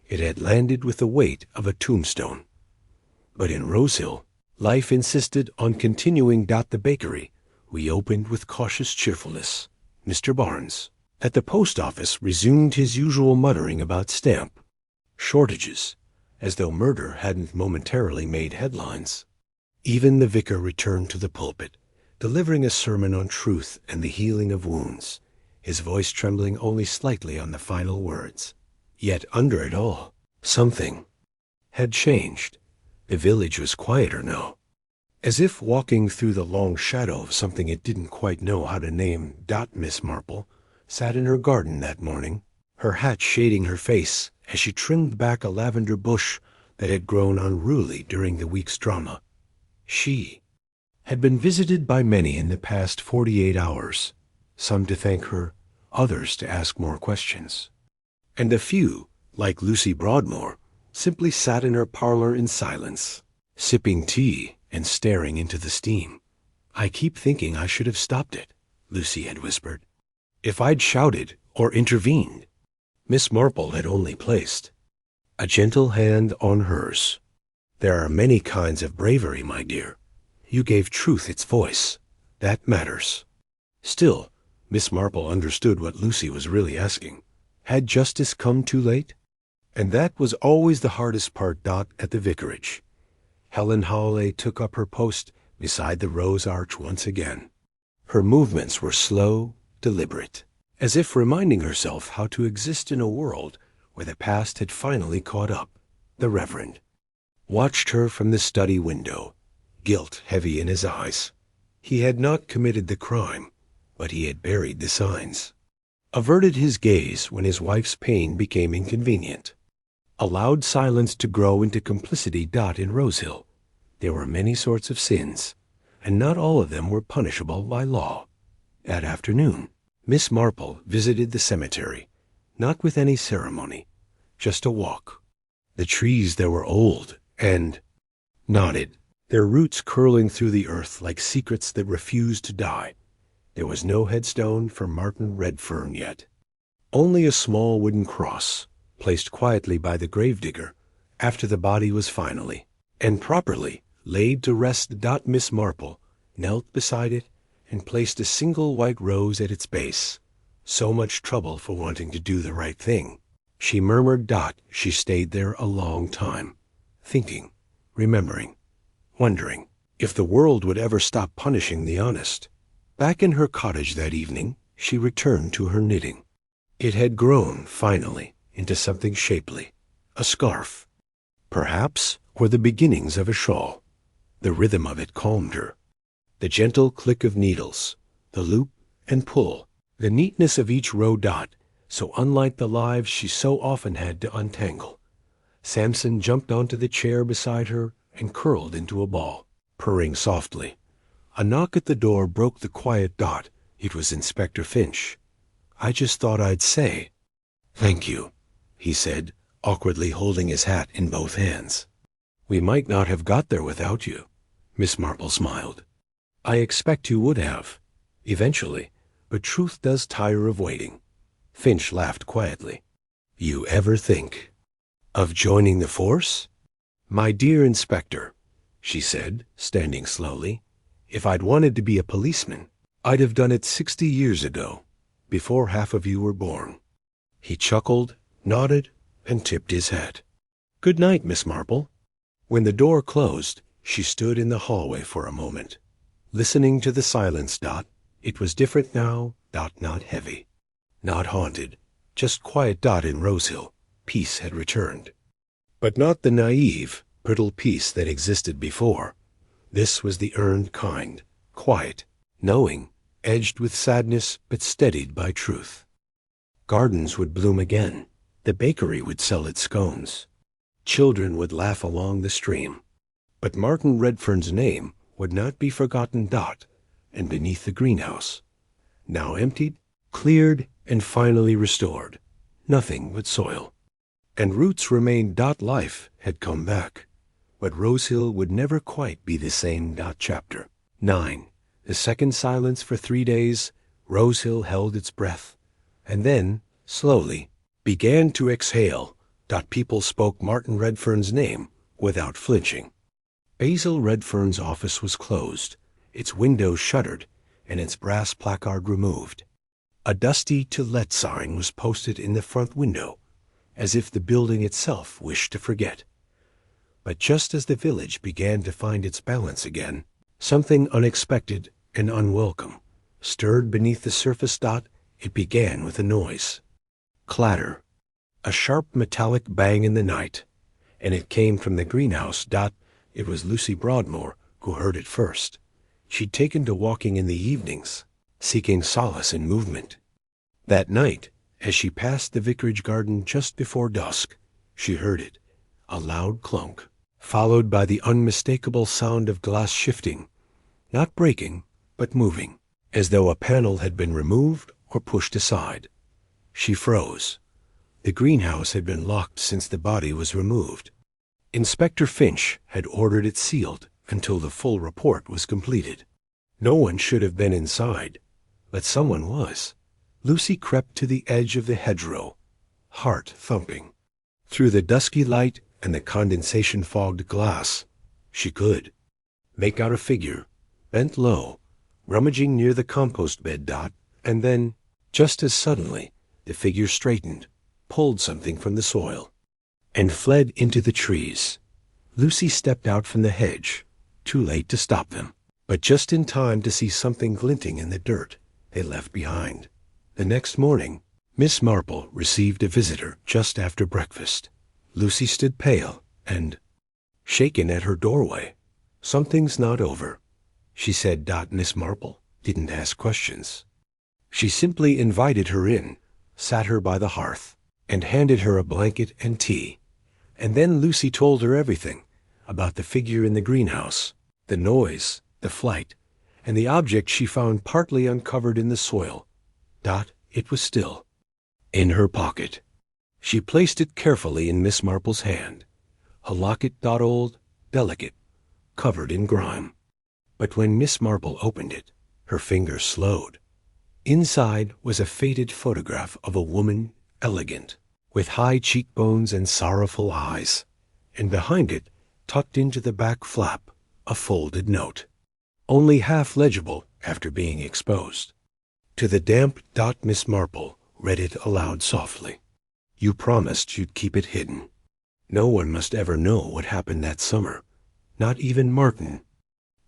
It had landed with the weight of a tombstone. But in Rosehill, life insisted on continuing. The bakery reopened with cautious cheerfulness. Mr. Barnes, at the post office, resumed his usual muttering about stamp shortages, as though murder hadn't momentarily made headlines. Even the vicar returned to the pulpit, delivering a sermon on truth and the healing of wounds, his voice trembling only slightly on the final words. Yet under it all, something had changed. The village was quieter now, as if walking through the long shadow of something it didn't quite know how to name. Miss Marple sat in her garden that morning, her hat shading her face as she trimmed back a lavender bush that had grown unruly during the week's drama. She had been visited by many in the past 48 hours, some to thank her, others to ask more questions. And a few, like Lucy Broadmoor, simply sat in her parlor in silence, sipping tea and staring into the steam. I keep thinking I should have stopped it, Lucy had whispered. If I'd shouted or intervened. Miss Marple had only placed a gentle hand on hers. There are many kinds of bravery, my dear. You gave truth its voice. That matters. Still, Miss Marple understood what Lucy was really asking. Had justice come too late? And that was always the hardest part. At the vicarage, Helen Hawley took up her post beside the rose arch once again. Her movements were slow, deliberate. as if reminding herself how to exist in a world where the past had finally caught up. The Reverend watched her from the study window, guilt heavy in his eyes. He had not committed the crime, but he had buried the signs. Averted his gaze when his wife's pain became inconvenient. Allowed silence to grow into complicity. In Rosehill, there were many sorts of sins, and not all of them were punishable by law. That afternoon, Miss Marple visited the cemetery, not with any ceremony, just a walk. The trees there were old and knotted, their roots curling through the earth like secrets that refused to die. There was no headstone for Martin Redfern yet. Only a small wooden cross, placed quietly by the gravedigger after the body was finally and properly laid to rest. Miss Marple knelt beside it and placed a single white rose at its base. So much trouble for wanting to do the right thing. She murmured. She stayed there a long time, thinking, remembering, wondering if the world would ever stop punishing the honest. Back in her cottage that evening, she returned to her knitting. It had grown, finally, into something shapely, a scarf, perhaps, or the beginnings of a shawl. The rhythm of it calmed her. The gentle click of needles, the loop and pull, the neatness of each row. So unlike the lives she so often had to untangle. Samson jumped onto the chair beside her and curled into a ball, purring softly. A knock at the door broke the quiet. It was Inspector Finch. "I just thought I'd say." "Thank you," he said, awkwardly holding his hat in both hands. "We might not have got there without you," Miss Marple smiled. "I expect you would have, eventually, but truth does tire of waiting." Finch laughed quietly. "You ever think of joining the force?" "My dear Inspector," she said, standing slowly, "if I'd wanted to be a policeman, I'd have done it 60 years ago, before half of you were born." He chuckled, nodded, and tipped his hat. "Good night, Miss Marple." When the door closed, she stood in the hallway for a moment, listening to the silence. It was different now. Not heavy, not haunted, just quiet. In Rosehill, peace had returned. But not the naive, brittle peace that existed before. This was the earned kind, quiet, knowing, edged with sadness but steadied by truth. Gardens would bloom again. The bakery would sell its scones. Children would laugh along the stream. But Martin Redfern's name would not be forgotten. And beneath the greenhouse, now emptied, cleared, and finally restored, nothing but soil. And roots remained. Life had come back. But Rosehill would never quite be the same. Chapter 9. The second silence for 3 days, Rosehill held its breath, and then, slowly, began to exhale. People spoke Martin Redfern's name without flinching. Basil Redfern's office was closed, its windows shuttered, and its brass placard removed. A dusty "To Let" sign was posted in the front window, as if the building itself wished to forget. But just as the village began to find its balance again, something unexpected and unwelcome stirred beneath the surface. It began with a noise. Clatter. A sharp metallic bang in the night, and it came from the greenhouse. It was Lucy Broadmoor who heard it first. She'd taken to walking in the evenings, seeking solace in movement. That night, as she passed the vicarage garden just before dusk, she heard it, a loud clunk, followed by the unmistakable sound of glass shifting, not breaking, but moving, as though a panel had been removed or pushed aside. She froze. The greenhouse had been locked since the body was removed. Inspector Finch had ordered it sealed until the full report was completed. No one should have been inside, but someone was. Lucy crept to the edge of the hedgerow, heart thumping. Through the dusky light and the condensation-fogged glass, she could make out a figure, bent low, rummaging near the compost bed. And then, just as suddenly, the figure straightened, pulled something from the soil, and fled into the trees. Lucy stepped out from the hedge, too late to stop them, but just in time to see something glinting in the dirt they left behind. The next morning, Miss Marple received a visitor just after breakfast. Lucy stood pale and shaken at her doorway. "Something's not over," she said. Miss Marple didn't ask questions. She simply invited her in, sat her by the hearth, and handed her a blanket and tea. And then Lucy told her everything about the figure in the greenhouse, the noise, the flight, and the object she found partly uncovered in the soil. It was still in her pocket. She placed it carefully in Miss Marple's hand. A locket. Old, delicate, covered in grime. But when Miss Marple opened it, her fingers slowed. Inside was a faded photograph of a woman, elegant, with high cheekbones and sorrowful eyes, and behind it, tucked into the back flap, a folded note, only half legible after being exposed. To the damp. Miss Marple read it aloud softly. "You promised you'd keep it hidden. No one must ever know what happened that summer, not even Martin."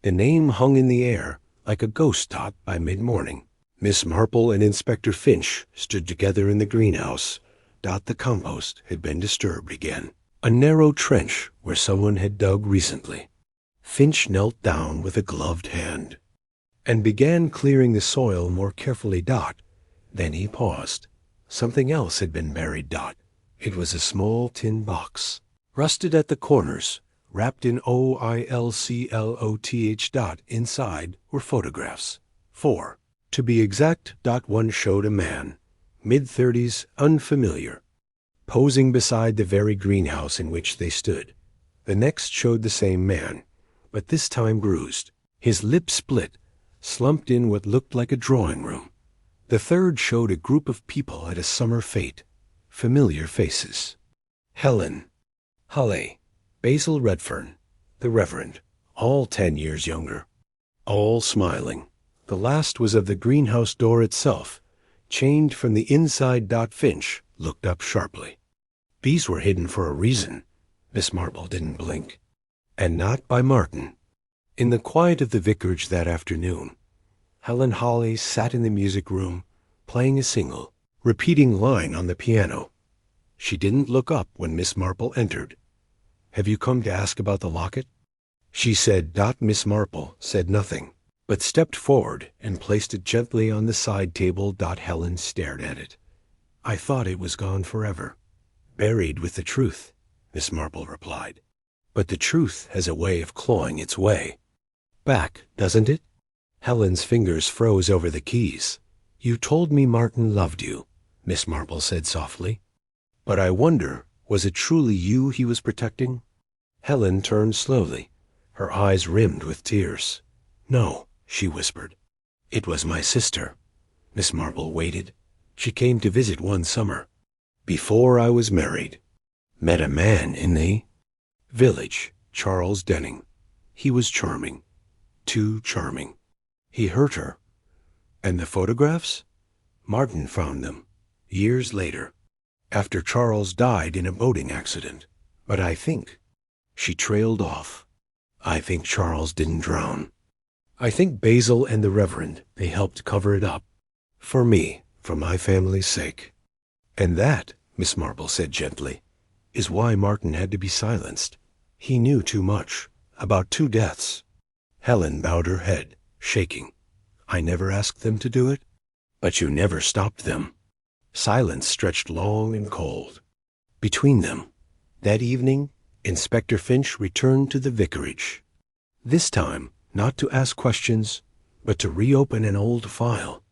The name hung in the air like a ghost. By mid-morning, Miss Marple and Inspector Finch stood together in the greenhouse. The compost had been disturbed again, a narrow trench where someone had dug recently. Finch knelt down with a gloved hand and began clearing the soil more carefully. Then he paused. Something else had been buried. It was a small tin box, rusted at the corners, wrapped in oilcloth. Inside were photographs. 4, to be exact. One showed a man, mid-30s, unfamiliar, posing beside the very greenhouse in which they stood. The next showed the same man, but this time bruised, his lips split, slumped in what looked like a drawing room. The third showed a group of people at a summer fete, familiar faces. Helen, Holly, Basil Redfern, the Reverend, all 10 years younger, all smiling. The last was of the greenhouse door itself, chained from the inside. Finch looked up sharply. These were hidden for a reason. Miss Marple didn't blink. And not by Martin. In the quiet of the vicarage that afternoon, Helen Holly sat in the music room, playing a single, repeating line on the piano. She didn't look up when Miss Marple entered. "Have you come to ask about the locket?" she said. Miss Marple said nothing, but stepped forward and placed it gently on the side table. Helen stared at it. "I thought it was gone forever, buried with the truth," Miss Marple replied. "But the truth has a way of clawing its way back, doesn't it?" Helen's fingers froze over the keys. "You told me Martin loved you," Miss Marple said softly. "But I wonder, was it truly you he was protecting?" Helen turned slowly, her eyes rimmed with tears. "No," she whispered. "It was my sister." Miss Marple waited. "She came to visit one summer, before I was married. Met a man in the village, Charles Denning. He was charming, too charming. He hurt her. And the photographs? Martin found them, years later, after Charles died in a boating accident. But I think," she trailed off, "I think Charles didn't drown. I think Basil and the Reverend, they helped cover it up. For me, for my family's sake. And that," Miss Marple said gently, "is why Martin had to be silenced. He knew too much, about 2 deaths." Helen bowed her head, shaking. "I never asked them to do it." "But you never stopped them." Silence stretched long and cold between them. That evening, Inspector Finch returned to the vicarage. This time, not to ask questions, but to reopen an old file.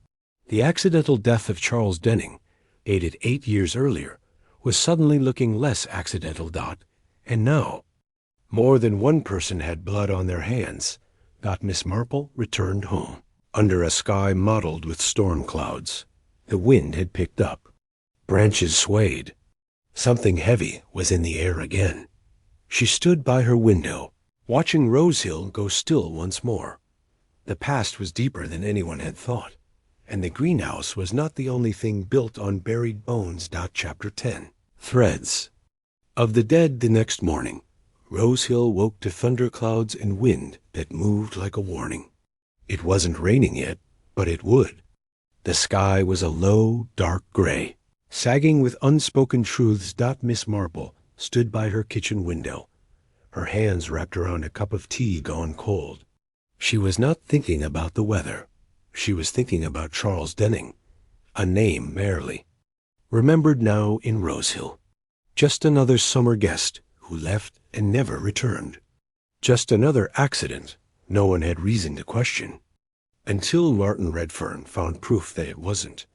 The accidental death of Charles Denning, dated 8 years earlier, was suddenly looking less accidental. And now, more than one person had blood on their hands. Miss Marple returned home, under a sky mottled with storm clouds. The wind had picked up. Branches swayed. Something heavy was in the air again. She stood by her window, watching Rosehill go still once more. The past was deeper than anyone had thought, and the greenhouse was not the only thing built on buried bones. Chapter 10. Threads. Of the dead. The next morning, Rosehill woke to thunderclouds and wind that moved like a warning. It wasn't raining yet, but it would. The sky was a low, dark gray. Sagging with unspoken truths, Miss Marple stood by her kitchen window, her hands wrapped around a cup of tea gone cold. She was not thinking about the weather. She was thinking about Charles Denning, a name merely, remembered now in Rosehill. Just another summer guest who left and never returned. Just another accident no one had reason to question. Until Martin Redfern found proof that it wasn't.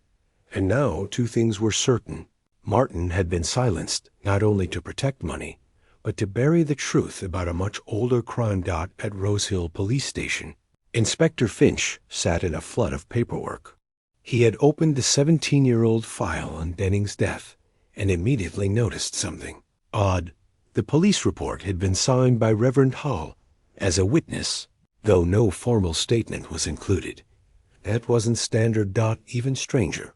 And now 2 things were certain. Martin had been silenced not only to protect money, but to bury the truth about a much older crime. At Rosehill Police Station, Inspector Finch sat in a flood of paperwork. He had opened the 17-year-old file on Denning's death and immediately noticed something odd. The police report had been signed by Reverend Hall as a witness, though no formal statement was included. That wasn't standard. Even stranger.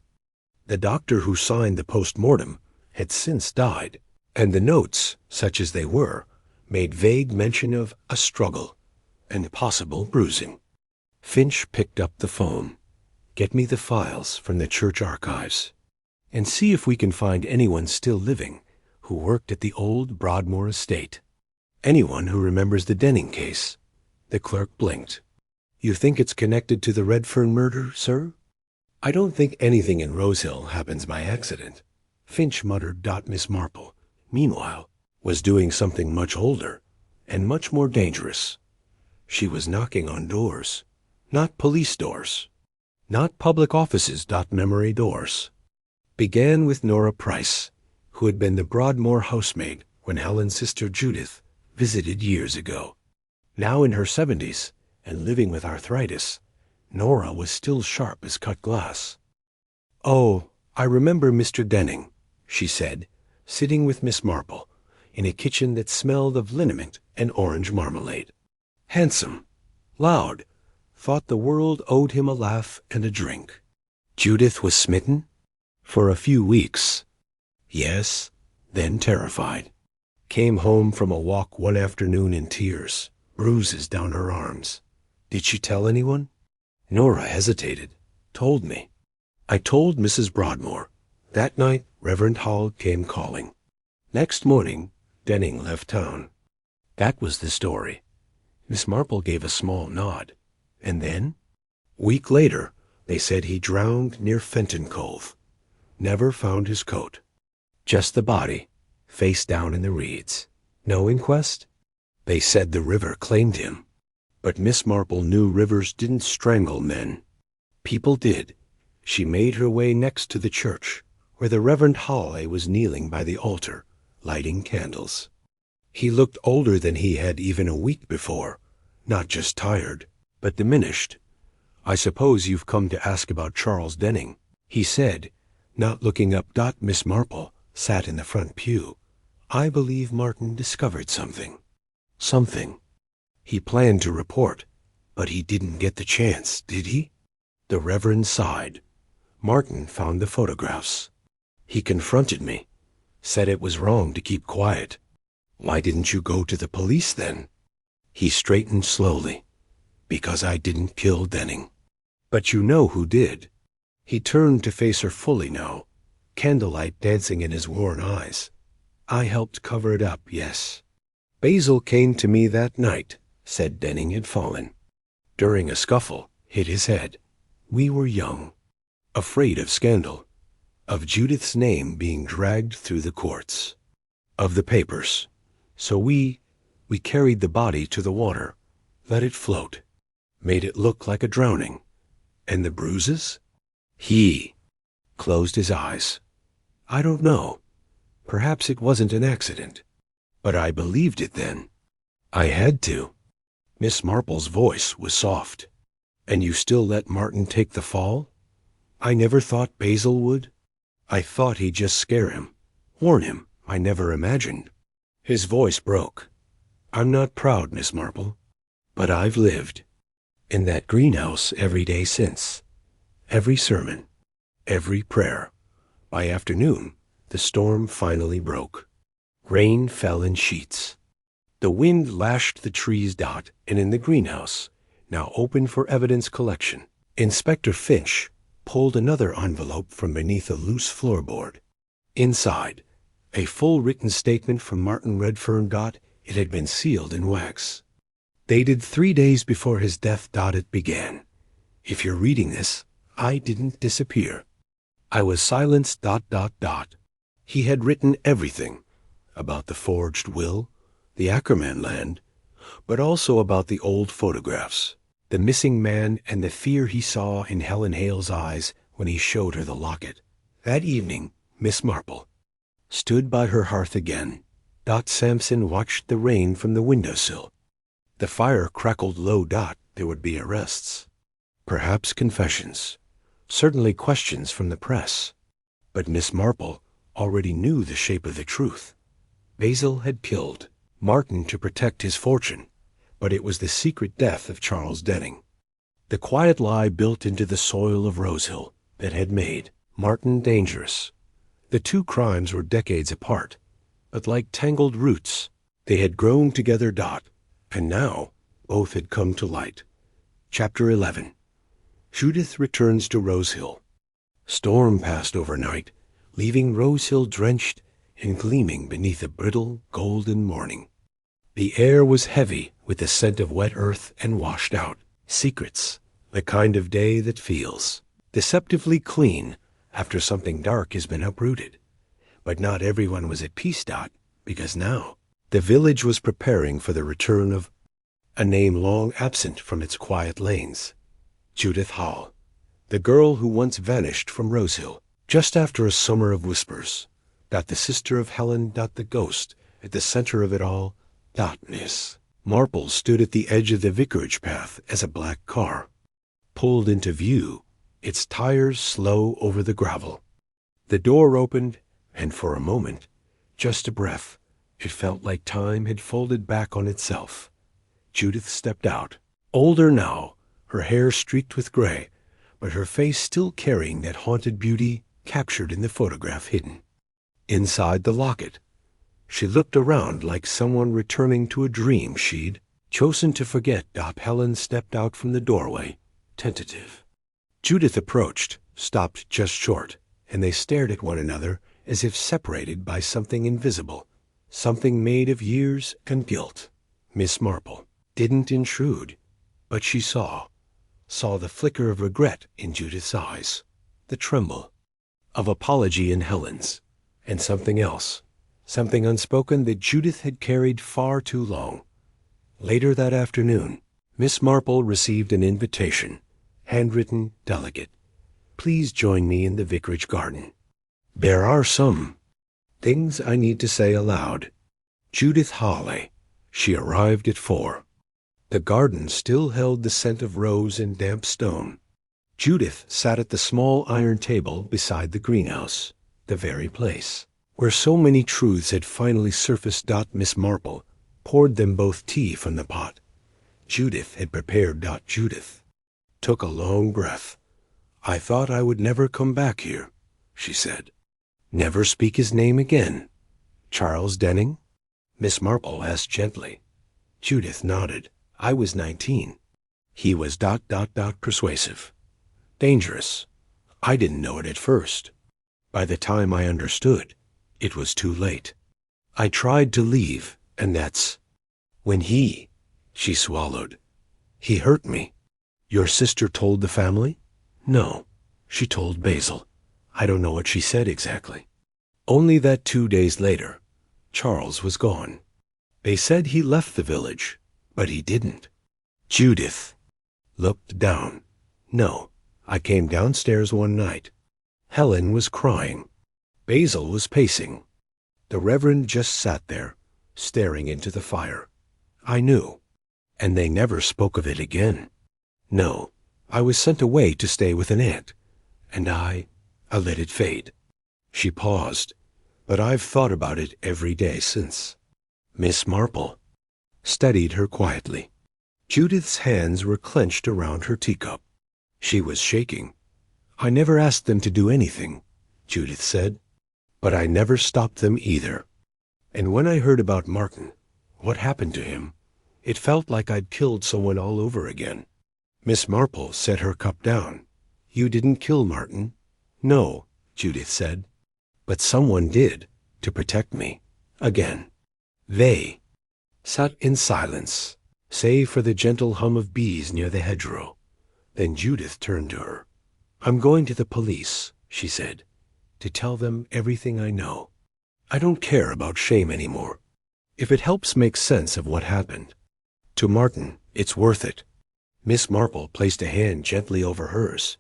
The doctor who signed the post-mortem had since died, and the notes, such as they were, made vague mention of a struggle and possible bruising. Finch picked up the phone. Get me the files from the church archives, and see if we can find anyone still living who worked at the old Broadmoor estate. Anyone who remembers the Denning case. The clerk blinked. You think it's connected to the Redfern murder, sir? I don't think anything in Rosehill happens by accident, Finch muttered. Miss Marple, meanwhile, was doing something much older and much more dangerous. She was knocking on doors. Not police doors. Not public offices. Memory doors. Began with Nora Price, who had been the Broadmoor housemaid when Helen's sister Judith visited years ago. Now in her 70s and living with arthritis, Nora was still sharp as cut glass. Oh, I remember Mr. Denning, she said, sitting with Miss Marple in a kitchen that smelled of liniment and orange marmalade. Handsome, loud, thought the world owed him a laugh and a drink. Judith was smitten? For a few weeks. Yes, then terrified. Came home from a walk one afternoon in tears, bruises down her arms. Did she tell anyone? Nora hesitated. Told me. I told Mrs. Broadmoor. That night, Reverend Hall came calling. Next morning, Denning left town. That was the story. Miss Marple gave a small nod. And then? Week later, they said he drowned near Fenton Cove. Never found his coat. Just the body, face down in the reeds. No inquest? They said the river claimed him. But Miss Marple knew rivers didn't strangle men. People did. She made her way next to the church, where the Reverend Hall was kneeling by the altar, lighting candles. He looked older than he had even a week before, not just tired, but diminished. I suppose you've come to ask about Charles Denning, he said, not looking up. Miss Marple sat in the front pew. I believe Martin discovered something. Something. He planned to report, but he didn't get the chance, did he? The Reverend sighed. Martin found the photographs. He confronted me, said it was wrong to keep quiet. Why didn't you go to the police then? He straightened slowly. Because I didn't kill Denning. But you know who did. He turned to face her fully now, candlelight dancing in his worn eyes. I helped cover it up, yes. Basil came to me that night, said Denning had fallen. During a scuffle, hit his head. We were young, afraid of scandal, of Judith's name being dragged through the courts, of the papers. So we carried the body to the water, let it float, made it look like a drowning. And the bruises? He closed his eyes. I don't know. Perhaps it wasn't an accident. But I believed it then. I had to. Miss Marple's voice was soft. And you still let Martin take the fall? I never thought Basil would. I thought he'd just scare him, warn him. I never imagined. His voice broke. I'm not proud, Miss Marple, but I've lived in that greenhouse every day since. Every sermon, every prayer. By afternoon, the storm finally broke. Rain fell in sheets. The wind lashed the trees. And in the greenhouse, now open for evidence collection, Inspector Finch pulled another envelope from beneath a loose floorboard. Inside, a full written statement from Martin Redfern. It had been sealed in wax. Dated 3 days before his death. It began. If you're reading this, I didn't disappear. I was silenced. He had written everything about the forged will, the Ackerman land, but also about the old photographs, the missing man, and the fear he saw in Helen Hale's eyes when he showed her the locket. That evening, Miss Marple stood by her hearth again. Samson watched the rain from the windowsill. The fire crackled low. There would be arrests, perhaps confessions, certainly questions from the press. But Miss Marple already knew the shape of the truth. Basil had killed Martin to protect his fortune, but it was the secret death of Charles Denning, the quiet lie built into the soil of Rosehill, that had made Martin dangerous. The two crimes were decades apart, but like tangled roots, they had grown together. And now both had come to light. Chapter 11. Judith returns to Rosehill. Storm passed overnight, leaving Rosehill drenched and gleaming beneath a brittle, golden morning. The air was heavy with the scent of wet earth and washed out secrets, the kind of day that feels deceptively clean after something dark has been uprooted. But not everyone was at peace. Because now the village was preparing for the return of a name long absent from its quiet lanes. Judith Hall, the girl who once vanished from Rosehill, just after a summer of whispers. The sister of Helen. The ghost at the center of it all. Miss Marple stood at the edge of the vicarage path as a black car pulled into view, its tires slow over the gravel. The door opened, and for a moment, just a breath, it felt like time had folded back on itself. Judith stepped out, older now, her hair streaked with gray, but her face still carrying that haunted beauty captured in the photograph hidden inside the locket. She looked around like someone returning to a dream she'd chosen to forget. Helen stepped out from the doorway, tentative. Judith approached, stopped just short, and they stared at one another as if separated by something invisible, something made of years and guilt. Miss Marple didn't intrude, but she saw the flicker of regret in Judith's eyes, the tremble of apology in Helen's, and something else, something unspoken that Judith had carried far too long. Later that afternoon, Miss Marple received an invitation, handwritten, delicate. Please join me in the vicarage garden. There are some things I need to say aloud. Judith Hawley. She arrived at 4. The garden still held the scent of rose and damp stone. Judith sat at the small iron table beside the greenhouse, the very place where so many truths had finally surfaced. Miss Marple poured them both tea from the pot Judith had prepared. Judith took a long breath. I thought I would never come back here, she said. Never speak his name again. Charles Denning? Miss Marple asked gently. Judith nodded. I was 19. He was ... persuasive. Dangerous. I didn't know it at first. By the time I understood, it was too late. I tried to leave, and that's when she swallowed. He hurt me. Your sister told the family? No, she told Basil. I don't know what she said exactly. Only that 2 days later, Charles was gone. They said he left the village, but he didn't. Judith looked down. No, I came downstairs one night. Helen was crying. Basil was pacing. The Reverend just sat there, staring into the fire. I knew. And they never spoke of it again. No, I was sent away to stay with an aunt, and I let it fade. She paused, but I've thought about it every day since. Miss Marple studied her quietly. Judith's hands were clenched around her teacup. She was shaking. I never asked them to do anything, Judith said, but I never stopped them either. And when I heard about Martin, what happened to him, it felt like I'd killed someone all over again. Miss Marple set her cup down. You didn't kill Martin. No, Judith said. But someone did, to protect me. Again. They sat in silence, save for the gentle hum of bees near the hedgerow. Then Judith turned to her. I'm going to the police, she said, to tell them everything I know. I don't care about shame anymore. If it helps make sense of what happened. To Martin, it's worth it. Miss Marple placed a hand gently over hers.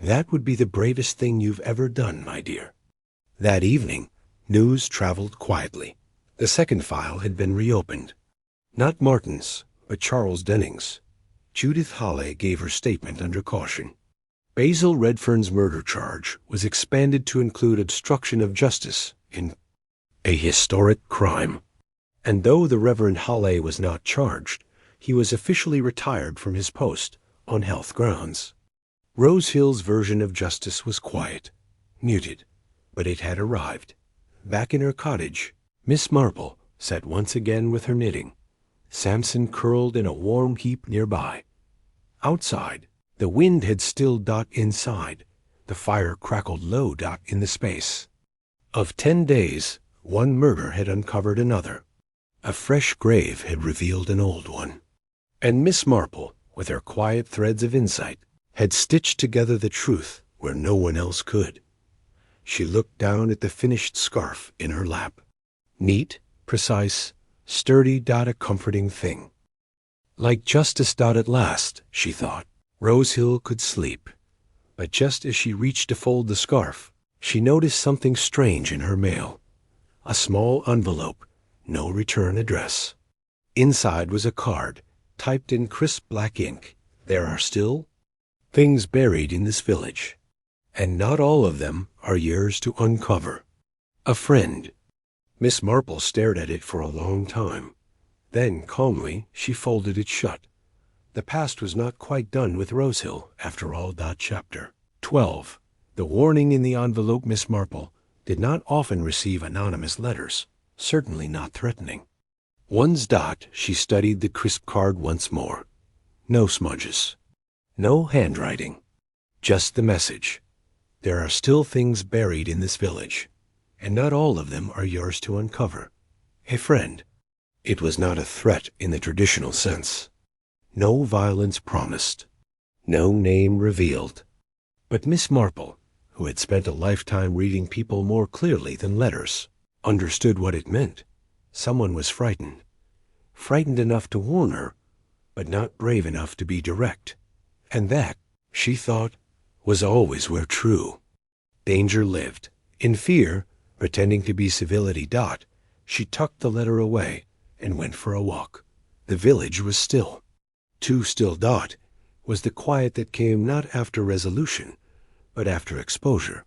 That would be the bravest thing you've ever done, my dear. That evening, news traveled quietly. The second file had been reopened. Not Martin's, but Charles Denning's. Judith Holley gave her statement under caution. Basil Redfern's murder charge was expanded to include obstruction of justice in a historic crime. And though the Reverend Holley was not charged, he was officially retired from his post on health grounds. Rose Hill's version of justice was quiet, muted, but it had arrived. Back in her cottage, Miss Marple sat once again with her knitting. Samson curled in a warm heap nearby. Outside, the wind had stilled. Inside, the fire crackled low. In the space of 10 days, one murder had uncovered another. A fresh grave had revealed an old one. And Miss Marple, with her quiet threads of insight, had stitched together the truth where no one else could. She looked down at the finished scarf in her lap. Neat, precise, sturdy. A comforting thing. Like justice. At last, she thought, Rose Hill could sleep. But just as she reached to fold the scarf, she noticed something strange in her mail. A small envelope, no return address. Inside was a card, typed in crisp black ink. There are still things buried in this village, and not all of them are yours to uncover. A friend. Miss Marple stared at it for a long time. Then, calmly, she folded it shut. The past was not quite done with Rose Hill, after all. Chapter 12. The warning in the envelope. Miss Marple did not often receive anonymous letters, certainly not threatening. One's. She studied the crisp card once more. No smudges. No handwriting. Just the message. There are still things buried in this village, and not all of them are yours to uncover. A friend. It was not a threat in the traditional sense. No violence promised. No name revealed. But Miss Marple, who had spent a lifetime reading people more clearly than letters, understood what it meant. Someone was frightened. Frightened enough to warn her, but not brave enough to be direct. And that, she thought, was always where true danger lived. In fear, pretending to be civility. She tucked the letter away and went for a walk. The village was still. Too still. Was the quiet that came not after resolution, but after exposure,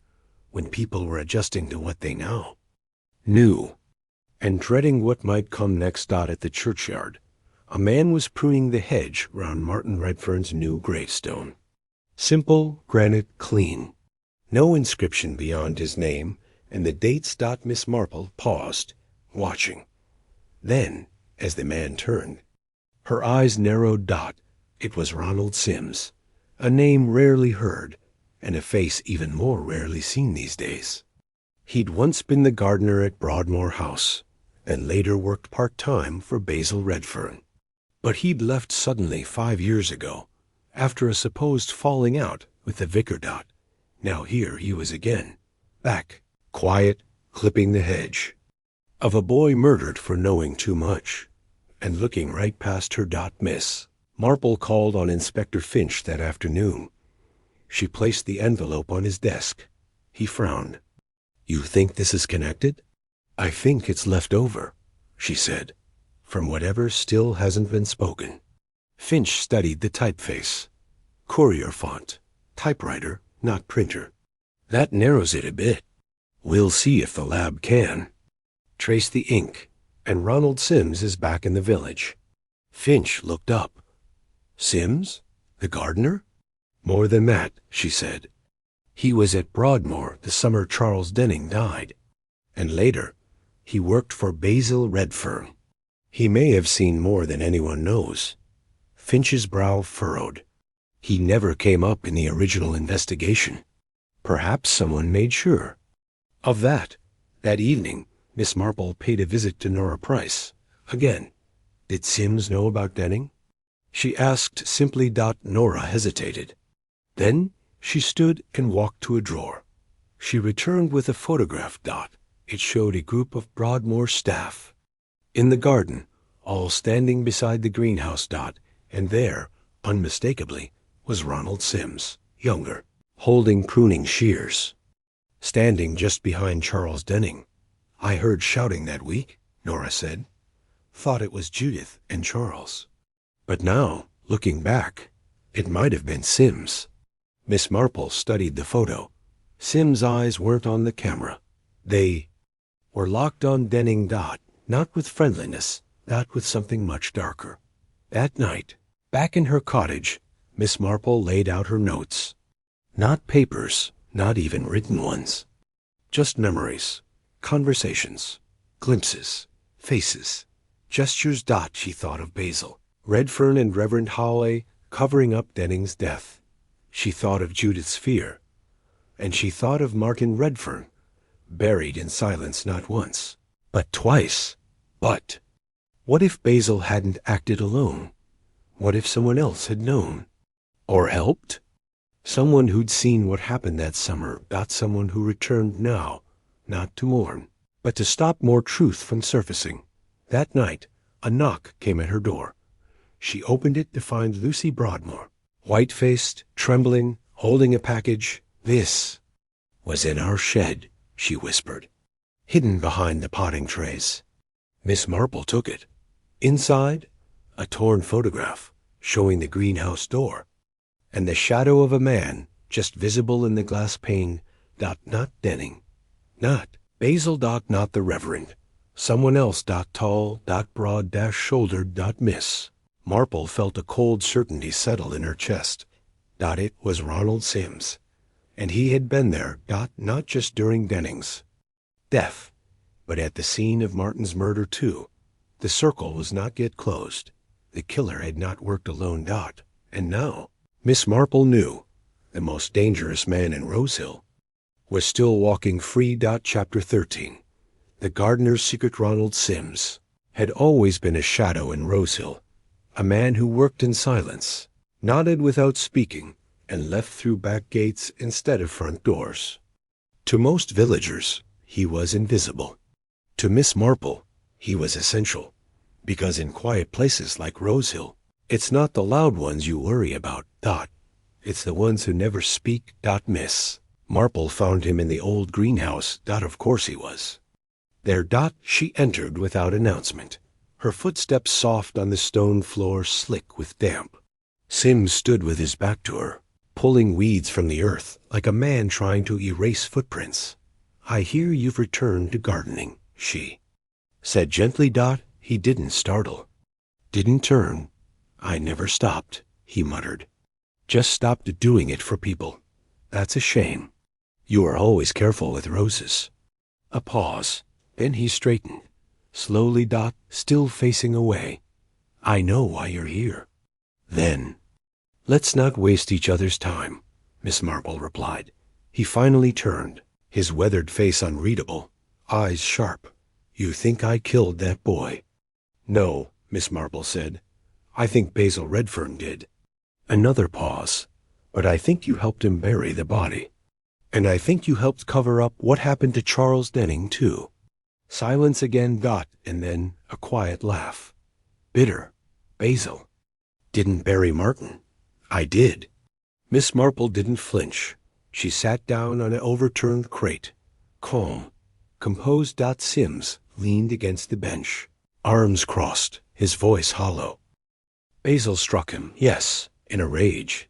when people were adjusting to what they now knew, and dreading what might come next. At the churchyard, a man was pruning the hedge round Martin Redfern's new gravestone. Simple, granite, clean. No inscription beyond his name and the dates. Miss Marple paused, watching. Then, as the man turned, her eyes narrowed. It was Ronald Sims, a name rarely heard, and a face even more rarely seen these days. He'd once been the gardener at Broadmoor House, and later worked part-time for Basil Redfern. But he'd left suddenly 5 years ago, after a supposed falling out with the vicar. Now here he was again, back, quiet, clipping the hedge. Of a boy murdered for knowing too much, and looking right past her. Miss Marple called on Inspector Finch that afternoon. She placed the envelope on his desk. He frowned. You think this is connected? I think it's left over, she said, from whatever still hasn't been spoken. Finch studied the typeface. Courier font. Typewriter, not printer. That narrows it a bit. We'll see if the lab can. Trace the ink, and Ronald Sims is back in the village. Finch looked up. Sims? The gardener? More than that, she said. He was at Broadmoor the summer Charles Denning died. And later, he worked for Basil Redfern. He may have seen more than anyone knows. Finch's brow furrowed. He never came up in the original investigation. Perhaps someone made sure. Of that. That evening, Miss Marple paid a visit to Nora Price. Again, did Sims know about Denning? She asked simply. Nora hesitated. Then she stood and walked to a drawer. She returned with a photograph. It showed a group of Broadmoor staff in the garden, all standing beside the greenhouse. And there, unmistakably, was Ronald Sims, younger, holding pruning shears, standing just behind Charles Denning. I heard shouting that week, Nora said. Thought it was Judith and Charles. But now, looking back, it might have been Sims. Miss Marple studied the photo. Sims' eyes weren't on the camera. They were locked on Denning. Not with friendliness, not with something much darker. That night, back in her cottage, Miss Marple laid out her notes. Not papers, not even written ones. Just memories, conversations, glimpses, faces, gestures. She thought of Basil, Redfern and Reverend Hawley covering up Denning's death. She thought of Judith's fear. And she thought of Martin Redfern, buried in silence not once, but twice. But what if Basil hadn't acted alone? What if someone else had known? Or helped? Someone who'd seen what happened that summer, someone who returned now, not to mourn, but to stop more truth from surfacing. That night, a knock came at her door. She opened it to find Lucy Broadmoor, white-faced, trembling, holding a package. This was in our shed, she whispered, hidden behind the potting trays. Miss Marple took it. Inside, a torn photograph showing the greenhouse door, and the shadow of a man just visible in the glass pane. Not Denning. Not Basil. Not the Reverend. Someone else. Tall. Broad. Shouldered. Miss Marple felt a cold certainty settle in her chest. It was Ronald Sims. And he had been there. Not just during Denning's death, but at the scene of Martin's murder too. The circle was not yet closed. The killer had not worked alone. And now, Miss Marple knew the most dangerous man in Rosehill was still walking free. Chapter 13. The gardener's secret. Ronald Sims had always been a shadow in Rosehill, a man who worked in silence, nodded without speaking, and left through back gates instead of front doors. To most villagers, he was invisible. To Miss Marple, he was essential, because in quiet places like Rosehill, it's not the loud ones you worry about. It's the ones who never speak. Miss Marple found him in the old greenhouse. Of course he was. There. She entered without announcement, her footsteps soft on the stone floor slick with damp. Sims stood with his back to her, pulling weeds from the earth like a man trying to erase footprints. I hear you've returned to gardening, she said gently. He didn't startle, didn't turn. I never stopped, he muttered. Just stopped doing it for people. That's a shame. You are always careful with roses. A pause. Then he straightened, slowly. Still facing away. I know why you're here. Then, let's not waste each other's time, Miss Marple replied. He finally turned, his weathered face unreadable, eyes sharp. You think I killed that boy? No, Miss Marple said. I think Basil Redfern did. Another pause. But I think you helped him bury the body. And I think you helped cover up what happened to Charles Denning, too. Silence again. And then a quiet laugh. Bitter. Basil didn't bury Martin. I did. Miss Marple didn't flinch. She sat down on an overturned crate. Calm, composed. Sims leaned against the bench, arms crossed, his voice hollow. Basil struck him, yes, in a rage.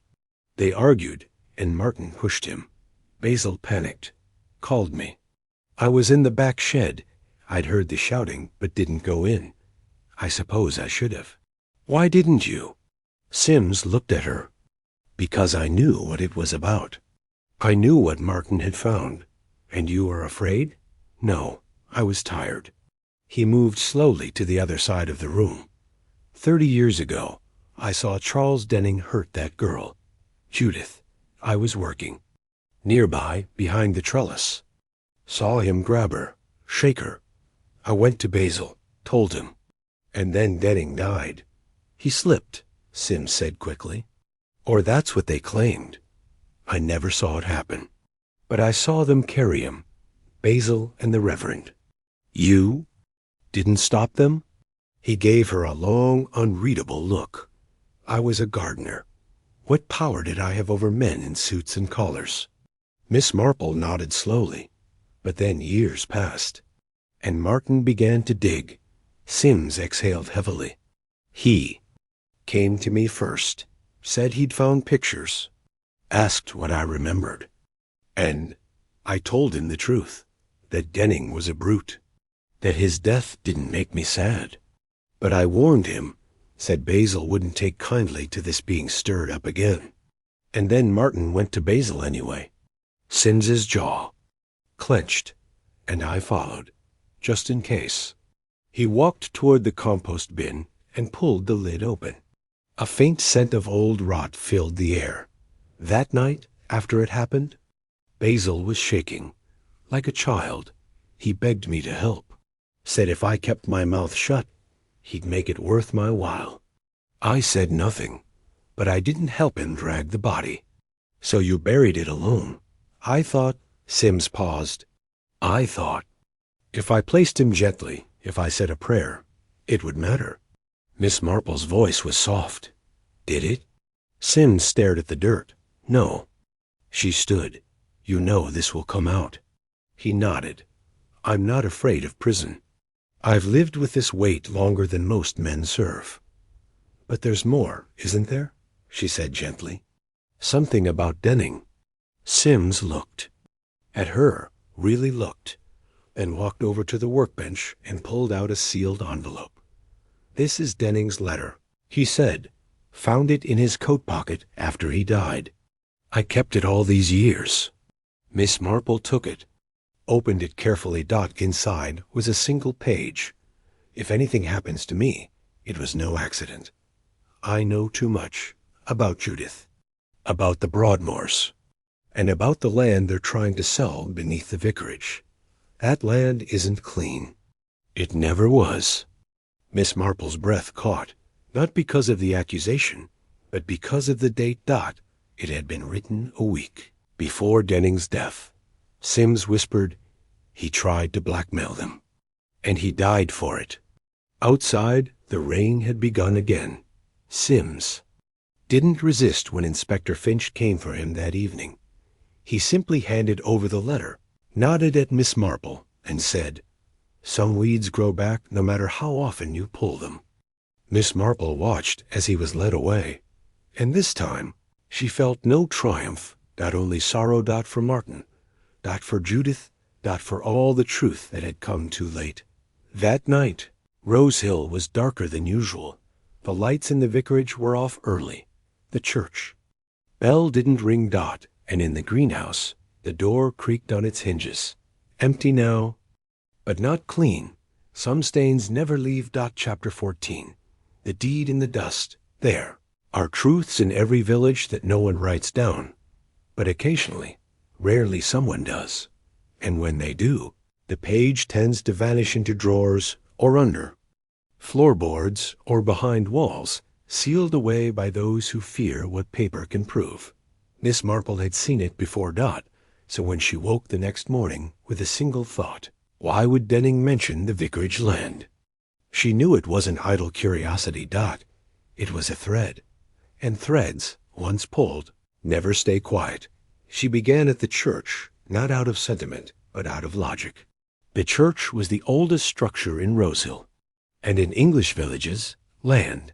They argued, and Martin pushed him. Basil panicked, called me. I was in the back shed. I'd heard the shouting, but didn't go in. I suppose I should have. Why didn't you? Sims looked at her. Because I knew what it was about. I knew what Martin had found. And you were afraid? No, I was tired. He moved slowly to the other side of the room. 30 years ago, I saw Charles Denning hurt that girl. Judith. I was working. Nearby, behind the trellis. Saw him grab her, shake her. I went to Basil, told him. And then Denning died. He slipped, Sims said quickly. Or that's what they claimed. I never saw it happen. But I saw them carry him, Basil and the Reverend. You didn't stop them? He gave her a long, unreadable look. I was a gardener. What power did I have over men in suits and collars? Miss Marple nodded slowly, but then years passed, and Martin began to dig. Sims exhaled heavily. He came to me first, said he'd found pictures, asked what I remembered. And I told him the truth, that Denning was a brute, that his death didn't make me sad. But I warned him, said Basil wouldn't take kindly to this being stirred up again. And then Martin went to Basil anyway. Sims's jaw clenched, and I followed, just in case. He walked toward the compost bin and pulled the lid open. A faint scent of old rot filled the air. That night, after it happened, Basil was shaking, like a child. He begged me to help, said if I kept my mouth shut, he'd make it worth my while. I said nothing, but I didn't help him drag the body. So you buried it alone. I thought, Sims paused. I thought, if I placed him gently, if I said a prayer, it would matter. Miss Marple's voice was soft. Did it? Sims stared at the dirt. No. She stood. You know this will come out. He nodded. I'm not afraid of prison. I've lived with this weight longer than most men serve. But there's more, isn't there? She said gently. Something about Denning. Sims looked. At her, really looked, and walked over to the workbench and pulled out a sealed envelope. This is Denning's letter, he said. Found it in his coat pocket after he died. I kept it all these years. Miss Marple took it, opened it carefully. Inside was a single page. If anything happens to me, it was no accident. I know too much about Judith, about the Broadmoors, and about the land they're trying to sell beneath the vicarage. That land isn't clean. It never was. Miss Marple's breath caught, not because of the accusation, but because of the date. It had been written a week before Denning's death. Sims whispered, he tried to blackmail them, and he died for it. Outside, the rain had begun again. Sims didn't resist when Inspector Finch came for him that evening. He simply handed over the letter, nodded at Miss Marple, and said, some weeds grow back no matter how often you pull them. Miss Marple watched as he was led away, and this time she felt no triumph, not only sorrow. For Martin, for Judith, for all the truth that had come too late. That night, Rose Hill was darker than usual. The lights in the vicarage were off early. The church bell didn't ring. And in the greenhouse, the door creaked on its hinges. Empty now, but not clean. Some stains never leave. Chapter 14. The deed in the dust. There are truths in every village that no one writes down, but occasionally, rarely someone does. And when they do, the page tends to vanish into drawers or under floorboards or behind walls, sealed away by those who fear what paper can prove. Miss Marple had seen it before. So when she woke the next morning with a single thought, why would Denning mention the vicarage land? She knew it wasn't idle curiosity. It was a thread, and threads, once pulled, never stay quiet. She began at the church, not out of sentiment, but out of logic. The church was the oldest structure in Rose Hill, and in English villages, land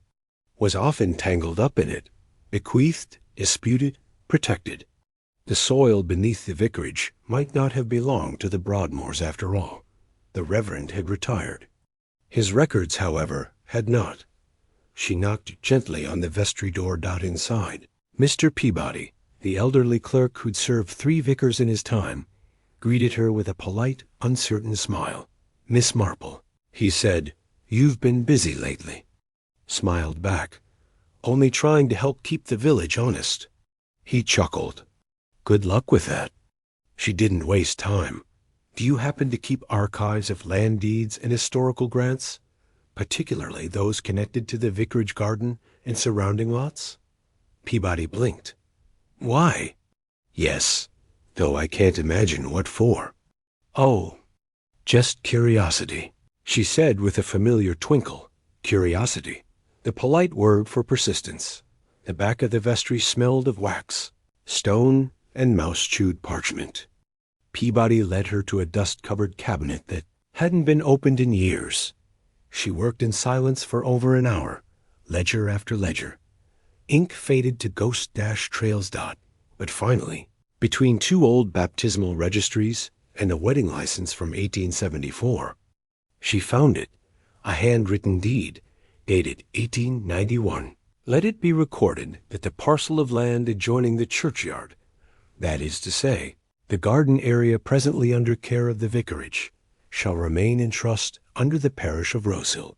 was often tangled up in it, bequeathed, disputed, protected. The soil beneath the vicarage might not have belonged to the Broadmoors after all. The Reverend had retired. His records, however, had not. She knocked gently on the vestry door. Inside, Mr. Peabody, the elderly clerk who'd served 3 vicars in his time, greeted her with a polite, uncertain smile. Miss Marple, he said, you've been busy lately. Smiled back. Only trying to help keep the village honest. He chuckled. Good luck with that. She didn't waste time. Do you happen to keep archives of land deeds and historical grants, particularly those connected to the vicarage garden and surrounding lots? Peabody blinked. Why? Yes, though I can't imagine what for. Oh, just curiosity, she said with a familiar twinkle. Curiosity, the polite word for persistence. The back of the vestry smelled of wax, stone, and mouse-chewed parchment. Peabody led her to a dust-covered cabinet that hadn't been opened in years. She worked in silence for over an hour, ledger after ledger. Ink faded to ghost-dash trails. But finally, between two old baptismal registries and a wedding license from 1874, she found it, a handwritten deed, dated 1891. Let it be recorded that the parcel of land adjoining the churchyard, that is to say, the garden area presently under care of the vicarage, shall remain in trust under the parish of Rosehill,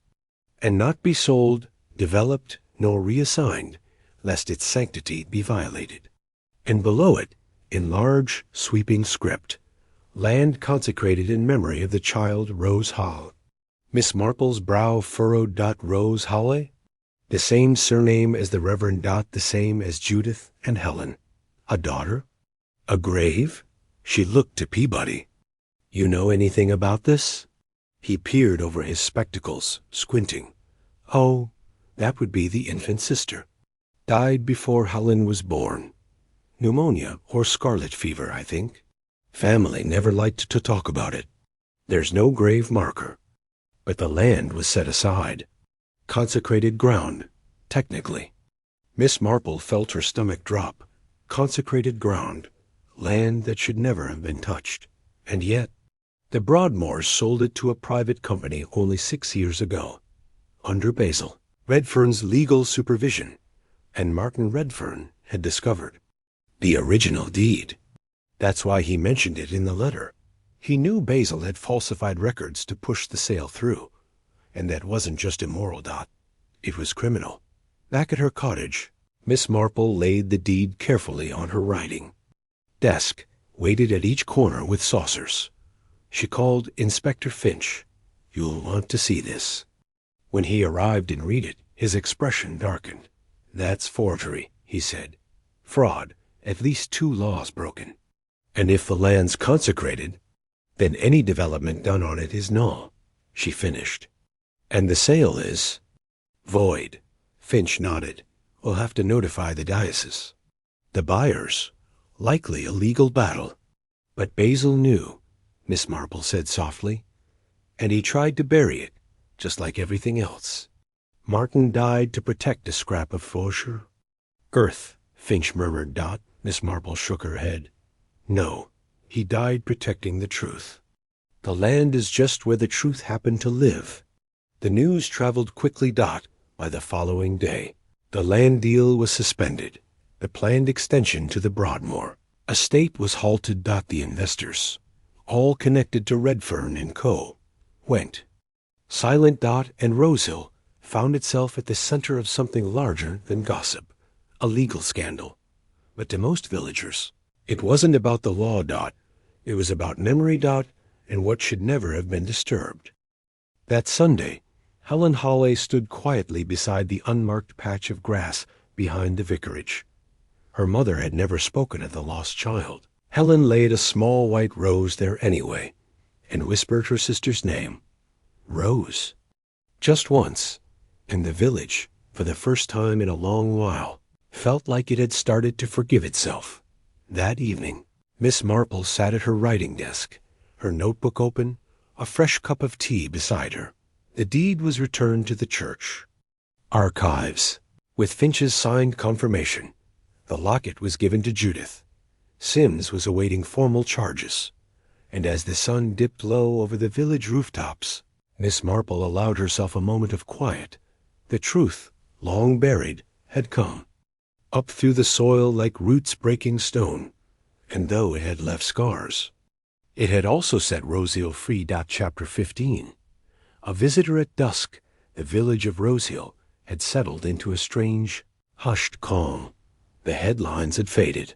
and not be sold, developed, nor reassigned, lest its sanctity be violated. And below it, in large, sweeping script, land consecrated in memory of the child Rose Hall. Miss Marple's brow furrowed. Rose Hawley? The same surname as the Reverend. The same as Judith and Helen. A daughter? A grave? She looked to Peabody. You know anything about this? He peered over his spectacles, squinting. Oh, that would be the infant sister. Died before Helen was born. Pneumonia or scarlet fever, I think. Family never liked to talk about it. There's no grave marker. But the land was set aside. Consecrated ground, technically. Miss Marple felt her stomach drop. Consecrated ground. Land that should never have been touched. And yet, the Broadmoors sold it to a private company only 6 years ago, under Basil Redfern's legal supervision, and Martin Redfern had discovered the original deed. That's why he mentioned it in the letter. He knew Basil had falsified records to push the sale through, and that wasn't just immoral. It was criminal. Back at her cottage, Miss Marple laid the deed carefully on her writing desk, waited at each corner with saucers. She called Inspector Finch. You'll want to see this. When he arrived and read it, his expression darkened. That's forgery, he said. Fraud, at least 2 laws broken. And if the land's consecrated, then any development done on it is null, she finished. And the sale is void. Finch nodded. We'll have to notify the diocese. The buyers, likely a legal battle. But Basil knew, Miss Marple said softly, and he tried to bury it, just like everything else. Martin died to protect a scrap of Faucher. Girth, Finch murmured. Miss Marple shook her head. No, he died protecting the truth. The land is just where the truth happened to live. The news traveled quickly. By the following day, the land deal was suspended. The planned extension to the Broadmoor estate was halted. The investors, all connected to Redfern and Co., went. Silent. And Rosehill found itself at the center of something larger than gossip, a legal scandal. But to most villagers, it wasn't about the law. It was about memory. And what should never have been disturbed. That Sunday, Helen Hawley stood quietly beside the unmarked patch of grass behind the vicarage. Her mother had never spoken of the lost child. Helen laid a small white rose there anyway, and whispered her sister's name. Rose. Just once, and the village, for the first time in a long while, felt like it had started to forgive itself. That evening, Miss Marple sat at her writing desk, her notebook open, a fresh cup of tea beside her. The deed was returned to the church. Archives, with Finch's signed confirmation. The locket was given to Judith. Sims was awaiting formal charges. And as the sun dipped low over the village rooftops, Miss Marple allowed herself a moment of quiet. The truth, long buried, had come. Up through the soil like roots breaking stone, and though it had left scars, it had also set Rosehill free. Chapter 15. A visitor at dusk, the village of Rosehill had settled into a strange, hushed calm. The headlines had faded.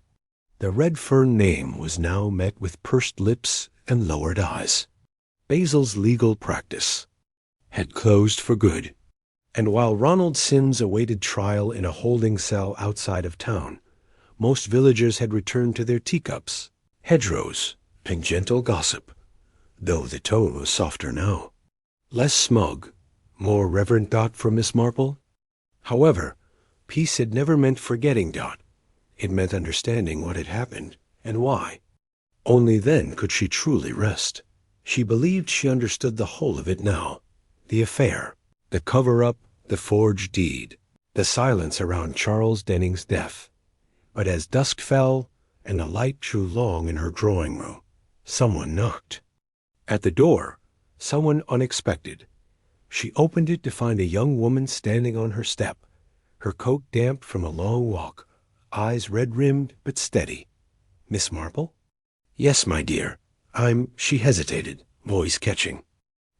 The Redfern name was now met with pursed lips and lowered eyes. Basil's legal practice had closed for good, and while Ronald Sims awaited trial in a holding cell outside of town, most villagers had returned to their teacups, hedgerows, and gentle gossip, though the tone was softer now. Less smug, more reverent Dot for Miss Marple. However, peace had never meant forgetting Dot. It meant understanding what had happened and why. Only then could she truly rest. She believed she understood the whole of it now. The affair, the cover-up, the forged deed, the silence around Charles Denning's death. But as dusk fell and the light grew long in her drawing room, someone knocked. At the door, someone unexpected. She opened it to find a young woman standing on her step, her coat damp from a long walk, eyes red-rimmed but steady. "Miss Marple?" "Yes, my dear. She hesitated, voice catching.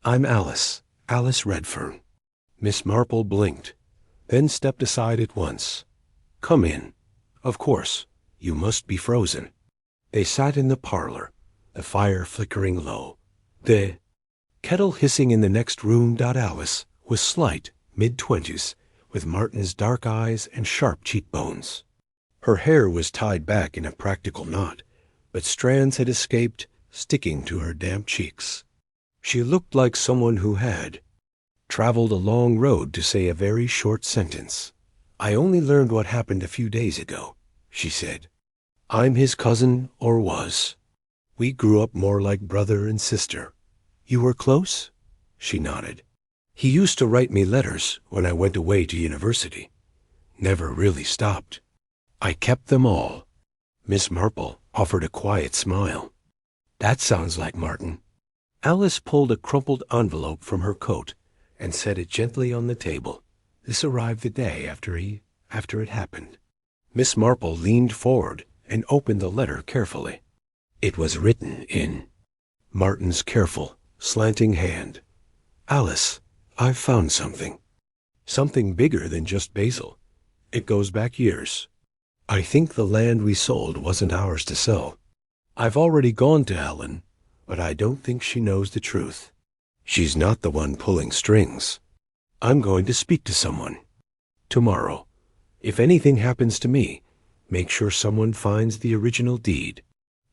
"I'm Alice Redfern." Miss Marple blinked, then stepped aside at once. "Come in. Of course, you must be frozen." They sat in the parlor, the fire flickering low. The kettle hissing in the next room. Alice was slight, mid-20s, with Martin's dark eyes and sharp cheekbones. Her hair was tied back in a practical knot, but strands had escaped, sticking to her damp cheeks. She looked like someone who had traveled a long road to say a very short sentence. "I only learned what happened a few days ago," she said. "I'm his cousin, or was. We grew up more like brother and sister." "You were close?" She nodded. "He used to write me letters when I went away to university. Never really stopped. I kept them all." Miss Marple offered a quiet smile. "That sounds like Martin." Alice pulled a crumpled envelope from her coat and set it gently on the table. "This arrived the day after it happened." Miss Marple leaned forward and opened the letter carefully. It was written in Martin's careful, slanting hand. "Alice, I've found something. Something bigger than just Basil. It goes back years. I think the land we sold wasn't ours to sell. I've already gone to Helen, but I don't think she knows the truth. She's not the one pulling strings. I'm going to speak to someone. Tomorrow. If anything happens to me, make sure someone finds the original deed.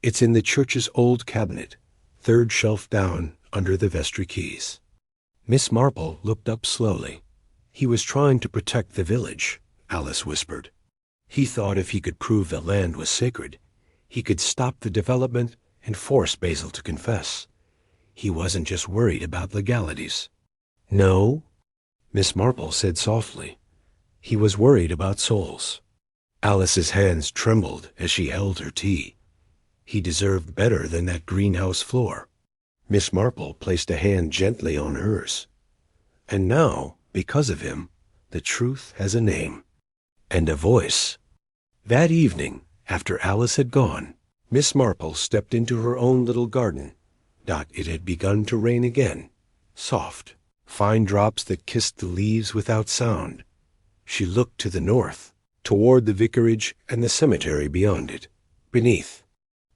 It's in the church's old cabinet, third shelf down under the vestry keys." Miss Marple looked up slowly. "He was trying to protect the village," Alice whispered. "He thought if he could prove the land was sacred, he could stop the development and force Basil to confess. He wasn't just worried about legalities." "No," Miss Marple said softly. "He was worried about souls." Alice's hands trembled as she held her tea. "He deserved better than that greenhouse floor." Miss Marple placed a hand gently on hers. "And now, because of him, the truth has a name and a voice." That evening, after Alice had gone, Miss Marple stepped into her own little garden. It had begun to rain again, soft, fine drops that kissed the leaves without sound. She looked to the north, toward the vicarage and the cemetery beyond it. Beneath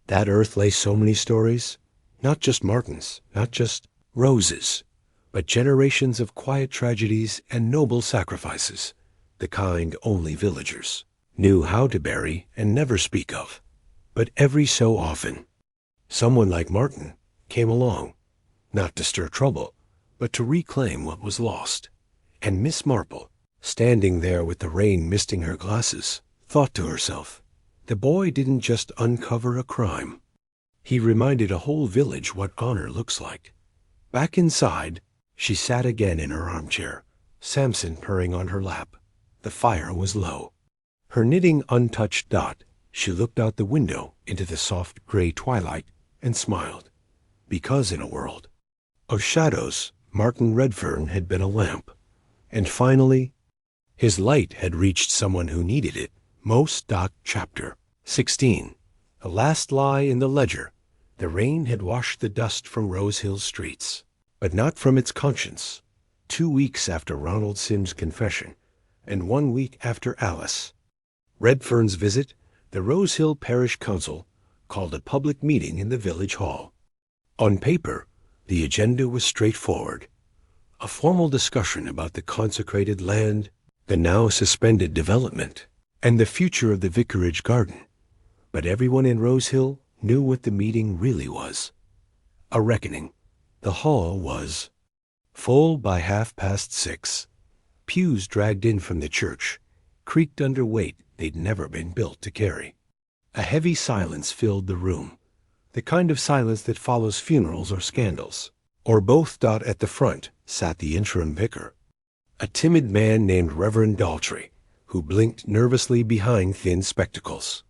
that earth lay so many stories, not just Martin's, not just Rose's, but generations of quiet tragedies and noble sacrifices, the kind only villagers knew how to bury and never speak of. But every so often, someone like Martin came along, not to stir trouble, but to reclaim what was lost. And Miss Marple, standing there with the rain misting her glasses, thought to herself, the boy didn't just uncover a crime. He reminded a whole village what honor looks like. Back inside, she sat again in her armchair, Samson purring on her lap. The fire was low. Her knitting untouched. She looked out the window into the soft gray twilight and smiled. Because in a world of shadows, Martin Redfern had been a lamp. And finally, his light had reached someone who needed it most. Chapter 16. The last lie in the ledger. The rain had washed the dust from Rose Hill streets, but not from its conscience. 2 weeks after Ronald Sims' confession, and 1 week after Alice, Redfern's visit, the Rose Hill Parish Council called a public meeting in the village hall. On paper, the agenda was straightforward. A formal discussion about the consecrated land, the now suspended development, and the future of the vicarage garden. But everyone in Rose Hill knew what the meeting really was. A reckoning. The hall was full by 6:30. Pews dragged in from the church creaked under weight they'd never been built to carry. A heavy silence filled the room, the kind of silence that follows funerals or scandals. Or both. At the front sat the interim vicar, a timid man named Reverend Daltrey, who blinked nervously behind thin spectacles.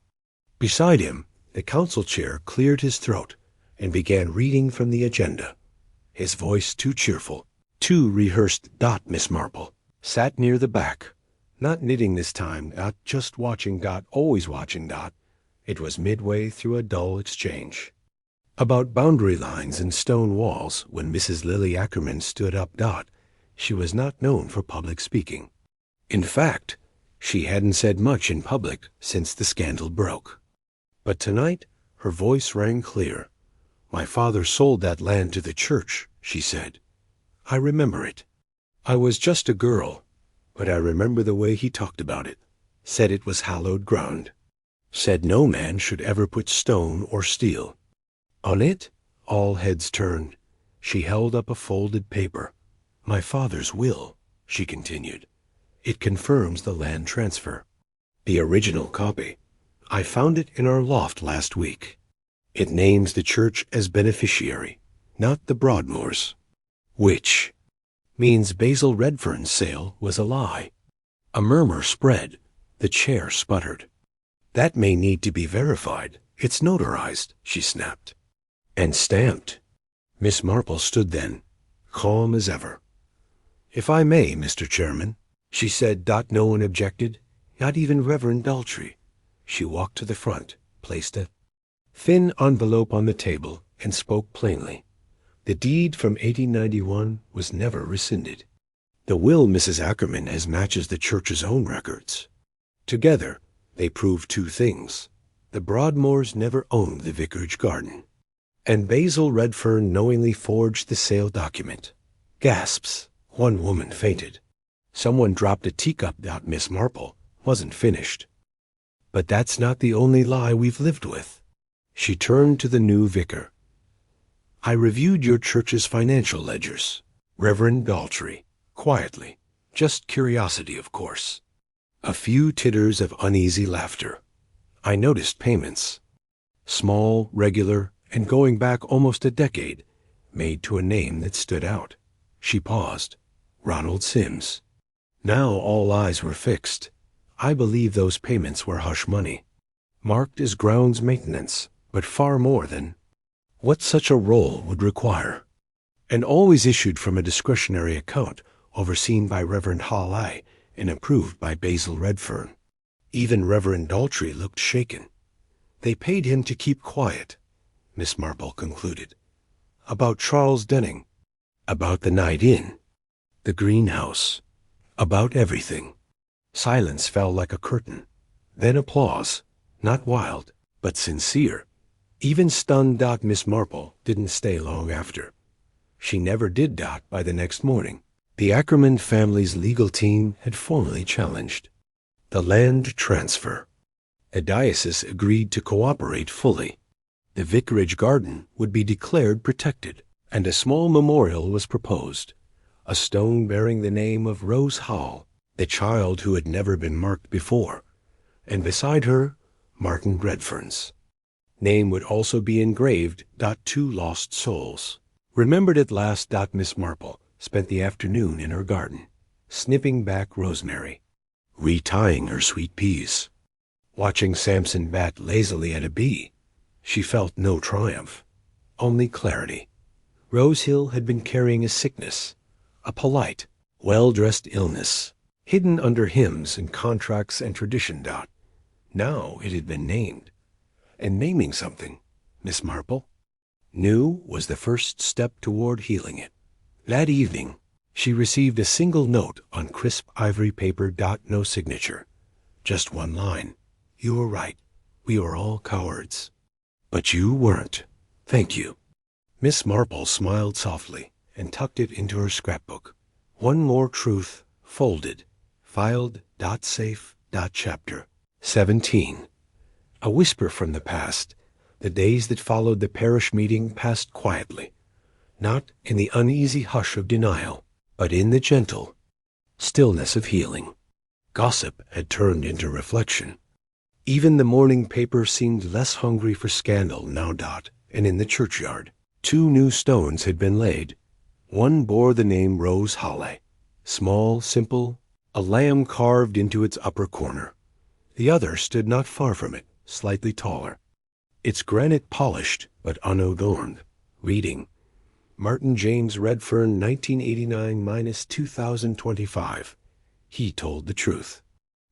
Beside him, the council chair cleared his throat and began reading from the agenda. His voice too cheerful, too rehearsed. Miss Marple sat near the back, not knitting this time, just watching. Always watching. It was midway through a dull exchange about boundary lines and stone walls when Mrs. Lily Ackerman stood up. She was not known for public speaking. In fact, she hadn't said much in public since the scandal broke. But tonight, her voice rang clear. "My father sold that land to the church," she said. "I remember it. I was just a girl, but I remember the way he talked about it. Said it was hallowed ground. Said no man should ever put stone or steel on it." All heads turned. She held up a folded paper. "My father's will," she continued. "It confirms the land transfer. The original copy. I found it in our loft last week. It names the church as beneficiary, not the Broadmoors. Which means Basil Redfern's sale was a lie." A murmur spread. The chair sputtered. "That may need to be verified. It's notarized," she snapped. "And stamped." Miss Marple stood then, calm as ever. "If I may, Mr. Chairman," she said. No one objected, not even Reverend Daltrey. She walked to the front, placed a thin envelope on the table, and spoke plainly. The deed from 1891 was never rescinded. The will Mrs. Ackerman has matches the church's own records. Together, they prove two things. The Broadmoors never owned the vicarage garden, and Basil Redfern knowingly forged the sale document. Gasps. One woman fainted. Someone dropped a teacup. Miss Marple wasn't finished. "But that's not the only lie we've lived with." She turned to the new vicar. "I reviewed your church's financial ledgers, Reverend Daltrey, quietly. Just curiosity, of course." A few titters of uneasy laughter. "I noticed payments. Small, regular, and going back almost a decade, made to a name that stood out." She paused. "Ronald Sims." Now all eyes were fixed. "I believe those payments were hush money, marked as grounds maintenance, but far more than what such a role would require, and always issued from a discretionary account overseen by Reverend Hall and approved by Basil Redfern." Even Reverend Daltrey looked shaken. "They paid him to keep quiet," Miss Marple concluded. "About Charles Denning, about the night in, the greenhouse, about everything." Silence fell like a curtain. Then applause, not wild, but sincere. Even stunned. Miss Marple didn't stay long after. She never did. By the next morning, the Ackerman family's legal team had formally challenged the land transfer. A diocese agreed to cooperate fully. The vicarage garden would be declared protected, and a small memorial was proposed, a stone bearing the name of Rose Hall, the child who had never been marked before, and beside her, Martin Redfern's name would also be engraved. Two lost souls, remembered at last. Miss Marple spent the afternoon in her garden, snipping back rosemary, retying her sweet peas, watching Samson bat lazily at a bee. She felt no triumph, only clarity. Rose Hill had been carrying a sickness, a polite, well-dressed illness, hidden under hymns and contracts and tradition. Now it had been named, and naming something, Miss Marple knew, was the first step toward healing it. That evening, she received a single note on crisp ivory paper. No signature, Just one line. You were right. We were all cowards. But you weren't. Thank you. Miss Marple smiled softly and tucked it into her scrapbook. One more truth, folded, filed, safe, chapter. 17. A whisper from the past. The days that followed the parish meeting passed quietly, not in the uneasy hush of denial, but in the gentle stillness of healing. Gossip had turned into reflection. Even the morning paper seemed less hungry for scandal now. And in the churchyard, 2 new stones had been laid. One bore the name Rose Halley, small, simple, a lamb carved into its upper corner. The other stood not far from it, slightly taller, its granite polished but unadorned, reading, Martin James Redfern, 1989-2025. He told the truth.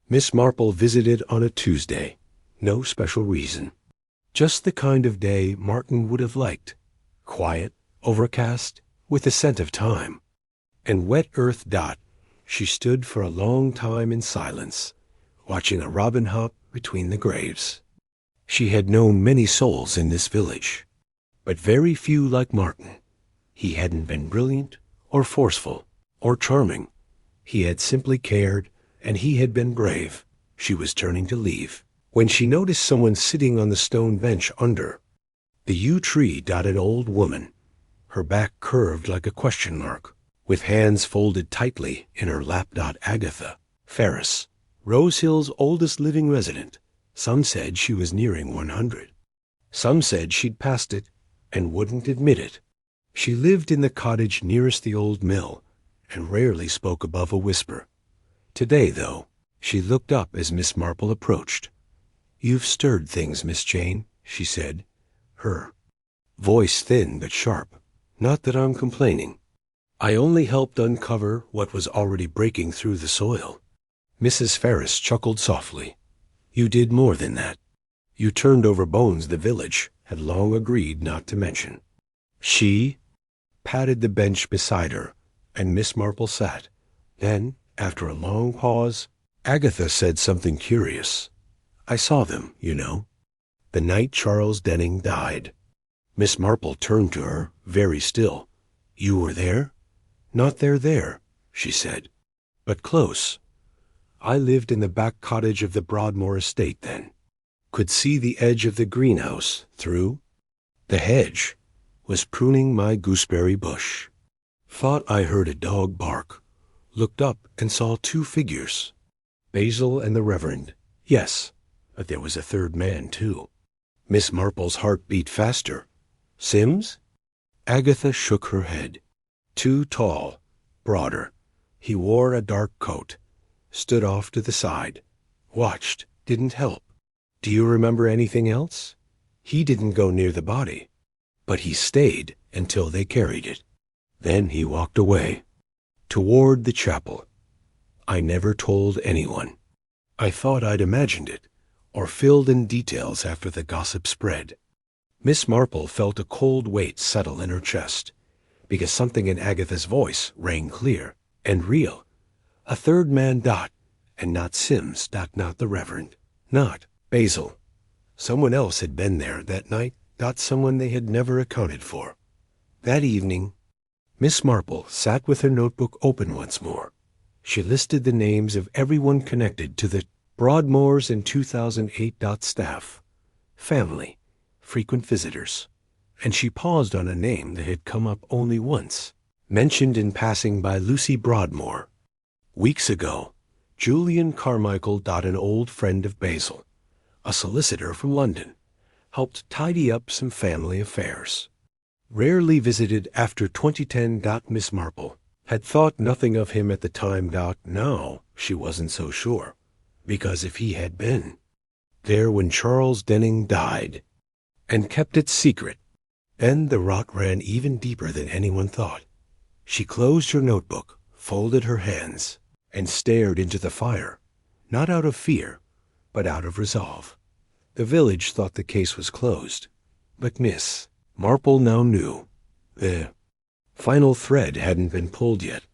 Miss Marple visited on a Tuesday. No special reason. Just the kind of day Martin would have liked. Quiet, overcast, with the scent of time. And wet earth. She stood for a long time in silence, watching a robin hop between the graves. She had known many souls in this village, but very few like Martin. He hadn't been brilliant, or forceful, or charming. He had simply cared, and he had been brave. She was turning to leave, when she noticed someone sitting on the stone bench under the yew tree. An old woman, her back curved like a question mark, with hands folded tightly in her lap. Agatha Ferris, Rose Hill's oldest living resident. Some said she was nearing 100. Some said she'd passed it and wouldn't admit it. She lived in the cottage nearest the old mill and rarely spoke above a whisper. Today, though, she looked up as Miss Marple approached. "You've stirred things, Miss Jane," she said, her voice thin but sharp. "Not that I'm complaining. I only helped uncover what was already breaking through the soil." Mrs. Ferris chuckled softly. "You did more than that. You turned over bones the village had long agreed not to mention." She patted the bench beside her, and Miss Marple sat. Then, after a long pause, Agatha said something curious. "I saw them, you know, the night Charles Denning died." Miss Marple turned to her, very still. "You were there?" "Not there," she said, "but close. I lived in the back cottage of the Broadmoor estate then. Could see the edge of the greenhouse through. The hedge was pruning my gooseberry bush. Thought I heard a dog bark. Looked up and saw 2 figures. Basil and the Reverend. Yes, but there was a third man, too." Miss Marple's heart beat faster. "Sims?" Agatha shook her head. "Too tall, broader. He wore a dark coat. Stood off to the side. Watched. Didn't help." "Do you remember anything else?" "He didn't go near the body, but he stayed until they carried it. Then he walked away, toward the chapel. I never told anyone. I thought I'd imagined it, or filled in details after the gossip spread." Miss Marple felt a cold weight settle in her chest, because something in Agatha's voice rang clear and real. A third man. And not Sims. Not the Reverend. Not Basil. Someone else had been there that night. Someone they had never accounted for. That evening, Miss Marple sat with her notebook open once more. She listed the names of everyone connected to the Broadmoors in 2008. Staff, family, frequent visitors, and she paused on a name that had come up only once, mentioned in passing by Lucy Broadmoor. Weeks ago, Julian Carmichael. An old friend of Basil, a solicitor from London, helped tidy up some family affairs. Rarely visited after 2010. Miss Marple had thought nothing of him at the time. Now she wasn't so sure, because if he had been there when Charles Denning died and kept it secret, then the rot ran even deeper than anyone thought. She closed her notebook, folded her hands, and stared into the fire, not out of fear, but out of resolve. The village thought the case was closed, but Miss Marple now knew the final thread hadn't been pulled yet,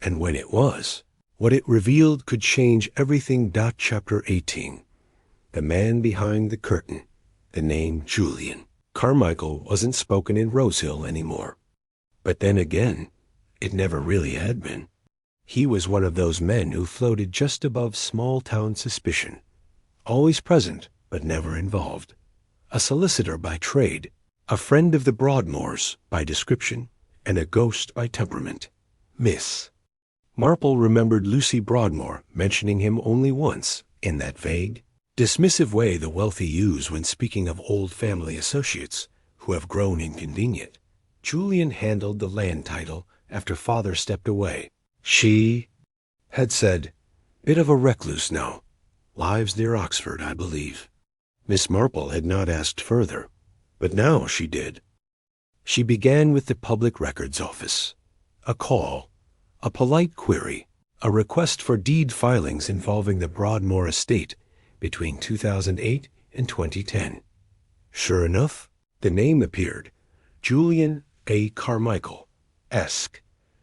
and when it was, What it revealed could change everything. Chapter 18. The man behind the curtain. The name Julian Carmichael wasn't spoken in Rosehill anymore. But then again, it never really had been. He was one of those men who floated just above small-town suspicion, always present but never involved. A solicitor by trade, a friend of the Broadmoors by description, and a ghost by temperament. Miss Marple remembered Lucy Broadmoor mentioning him only once, in that vague, dismissive way the wealthy use when speaking of old family associates who have grown inconvenient. Julian handled the land title after father stepped away. She had said, "Bit of a recluse now. Lives near Oxford, I believe." Miss Marple had not asked further, but now she did. She began with the Public Records Office. A call, a polite query, a request for deed filings involving the Broadmoor estate between 2008 and 2010. Sure enough, the name appeared. Julian A. Carmichael, Esq.,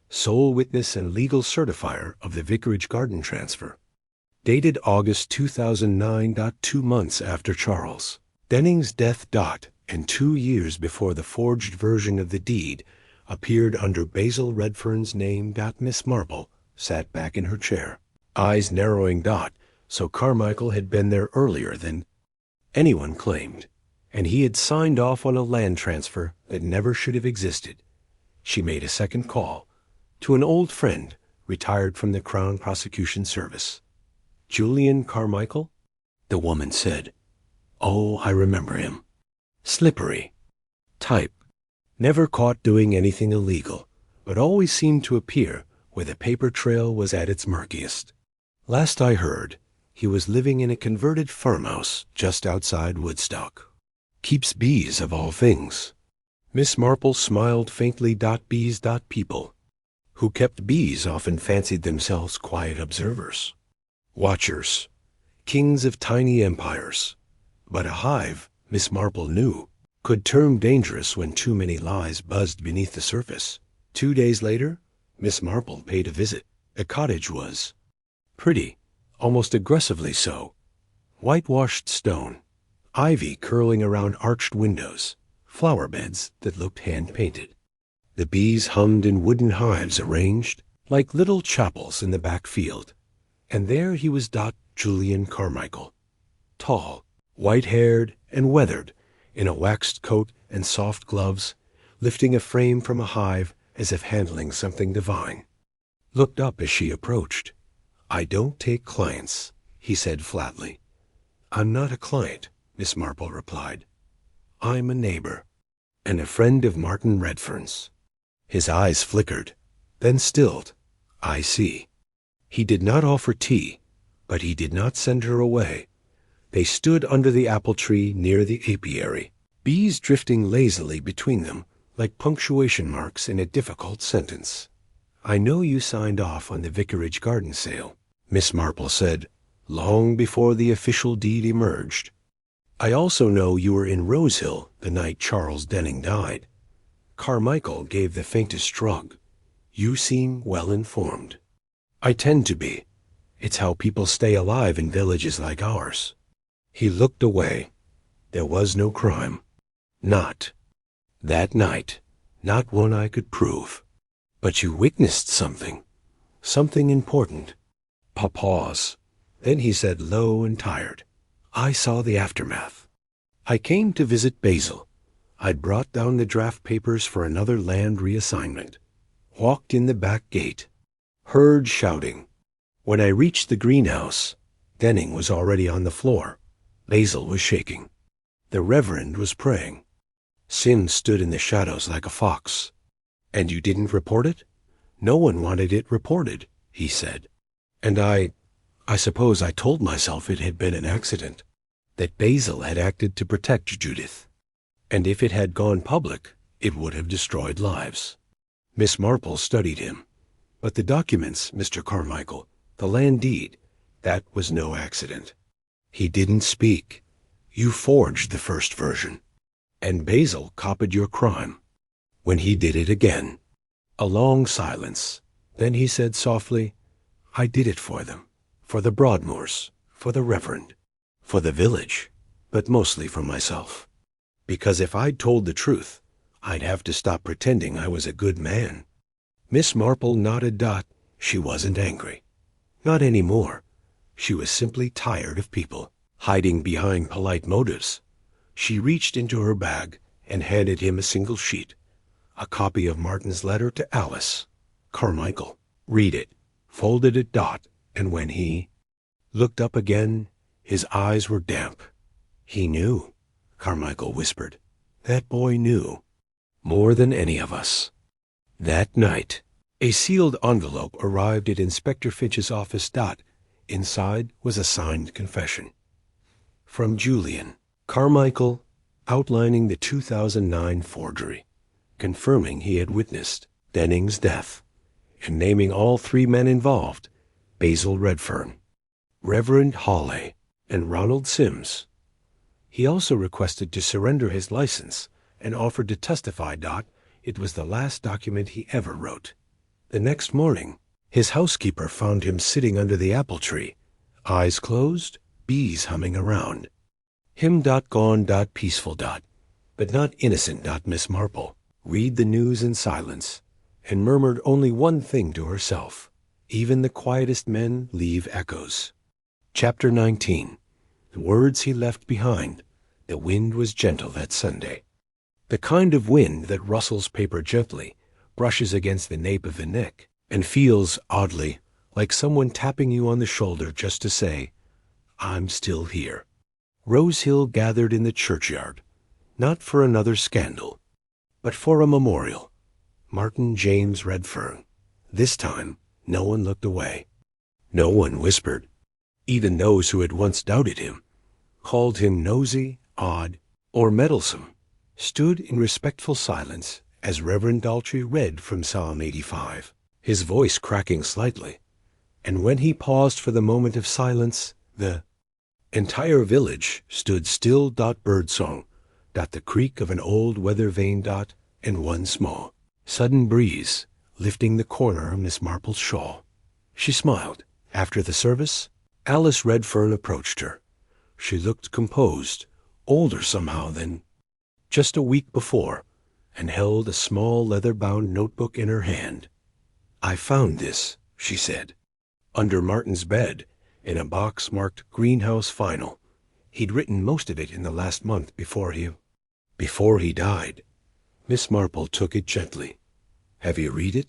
sole witness and legal certifier of the Vicarage Garden transfer. Dated August 2009. 2 months after Charles Denning's death. And 2 years before the forged version of the deed appeared under Basil Redfern's name. Miss Marple sat back in her chair, eyes narrowing. So Carmichael had been there earlier than anyone claimed, and he had signed off on a land transfer that never should have existed. She made a second call to an old friend retired from the Crown Prosecution Service. "Julian Carmichael?" The woman said. "Oh, I remember him. Slippery type. Never caught doing anything illegal, but always seemed to appear where the paper trail was at its murkiest. Last I heard, he was living in a converted farmhouse just outside Woodstock. Keeps bees of all things." Miss Marple smiled faintly. Bees. People who kept bees often fancied themselves quiet observers, watchers, kings of tiny empires. But a hive, Miss Marple knew, could turn dangerous when too many lies buzzed beneath the surface. 2 days later, Miss Marple paid a visit. The cottage was pretty, almost aggressively so. Whitewashed stone, ivy curling around arched windows, flower beds that looked hand-painted. The bees hummed in wooden hives arranged like little chapels in the back field. And there he was. Julian Carmichael, tall, white-haired and weathered, in a waxed coat and soft gloves, lifting a frame from a hive as if handling something divine. Looked up as she approached. "I don't take clients," he said flatly. "I'm not a client," Miss Marple replied. "I'm a neighbor, and a friend of Martin Redfern's." His eyes flickered, then stilled. "I see." He did not offer tea, but he did not send her away. They stood under the apple tree near the apiary, bees drifting lazily between them like punctuation marks in a difficult sentence. "I know you signed off on the Vicarage garden sale," Miss Marple said, long before the official deed emerged. "I also know you were in Rosehill the night Charles Denning died." Carmichael gave the faintest shrug. "You seem well informed." "I tend to be. It's how people stay alive in villages like ours." He looked away. There was no crime. Not that night. Not one I could prove. "But you witnessed something. Something important." Pause. Then he said, low and tired, "I saw the aftermath. I came to visit Basil. I'd brought down the draft papers for another land reassignment. Walked in the back gate. Heard shouting. When I reached the greenhouse, Denning was already on the floor. Basil was shaking. The Reverend was praying. Sin stood in the shadows like a fox. And you didn't report it? No one wanted it reported, he said. And I suppose I told myself it had been an accident, that Basil had acted to protect Judith. And if it had gone public, it would have destroyed lives. Miss Marple studied him. But the documents, Mr. Carmichael, the land deed, that was no accident. He didn't speak. You forged the first version. And Basil copied your crime. When he did it again. A long silence. Then he said softly, I did it for them, for the Broadmoors, for the Reverend, for the village, but mostly for myself. Because if I'd told the truth, I'd have to stop pretending I was a good man. Miss Marple nodded. She wasn't angry. Not anymore. She was simply tired of people hiding behind polite motives. She reached into her bag and handed him a single sheet, a copy of Martin's letter to Alice. Carmichael, read it, folded it. And when he looked up again, his eyes were damp. He knew, Carmichael whispered. That boy knew. More than any of us. That night, a sealed envelope arrived at Inspector Finch's office. Inside was a signed confession. From Julian, Carmichael, outlining the 2009 forgery, confirming he had witnessed Denning's death, and naming all 3 men involved: Basil Redfern, Reverend Hawley, and Ronald Sims. He also requested to surrender his license and offered to testify. It was the last document he ever wrote. The next morning, his housekeeper found him sitting under the apple tree, eyes closed, bees humming around. Him. Gone. Peaceful. But not innocent. Miss Marple read the news in silence and murmured only one thing to herself. Even the quietest men leave echoes. Chapter 19. The words he left behind. The wind was gentle that Sunday. The kind of wind that rustles paper gently, brushes against the nape of the neck, and feels, oddly, like someone tapping you on the shoulder just to say, I'm still here. Rose Hill gathered in the churchyard, not for another scandal, but for a memorial. Martin James Redfern. This time, no one looked away. No one whispered. Even those who had once doubted him, called him nosy, odd, or meddlesome, stood in respectful silence as Reverend Daltrey read from Psalm 85, his voice cracking slightly. And when he paused for the moment of silence, the entire village stood still. Birdsong. The creak of an old weather vane. And one small, sudden breeze lifting the corner of Miss Marple's shawl. She smiled. After the service, Alice Redfern approached her. She looked composed, older somehow than just a week before, and held a small leather-bound notebook in her hand. I found this, she said, under Martin's bed, in a box marked Greenhouse Final. He'd written most of it in the last month before he died. Miss Marple took it gently. Have you read it?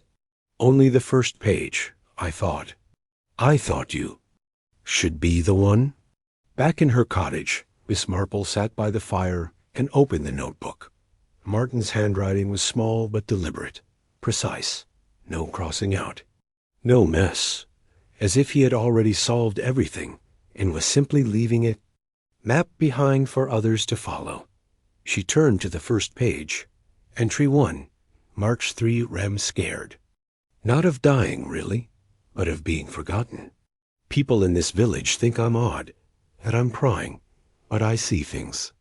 Only the first page, I thought. I thought you should be the one. Back in her cottage, Miss Marple sat by the fire and opened the notebook. Martin's handwriting was small but deliberate, precise, no crossing out, no mess, as if he had already solved everything and was simply leaving it mapped behind for others to follow. She turned to the first page. Entry 1, March 3. Rem scared. Not of dying, really, but of being forgotten. People in this village think I'm odd, that I'm prying, but I see things.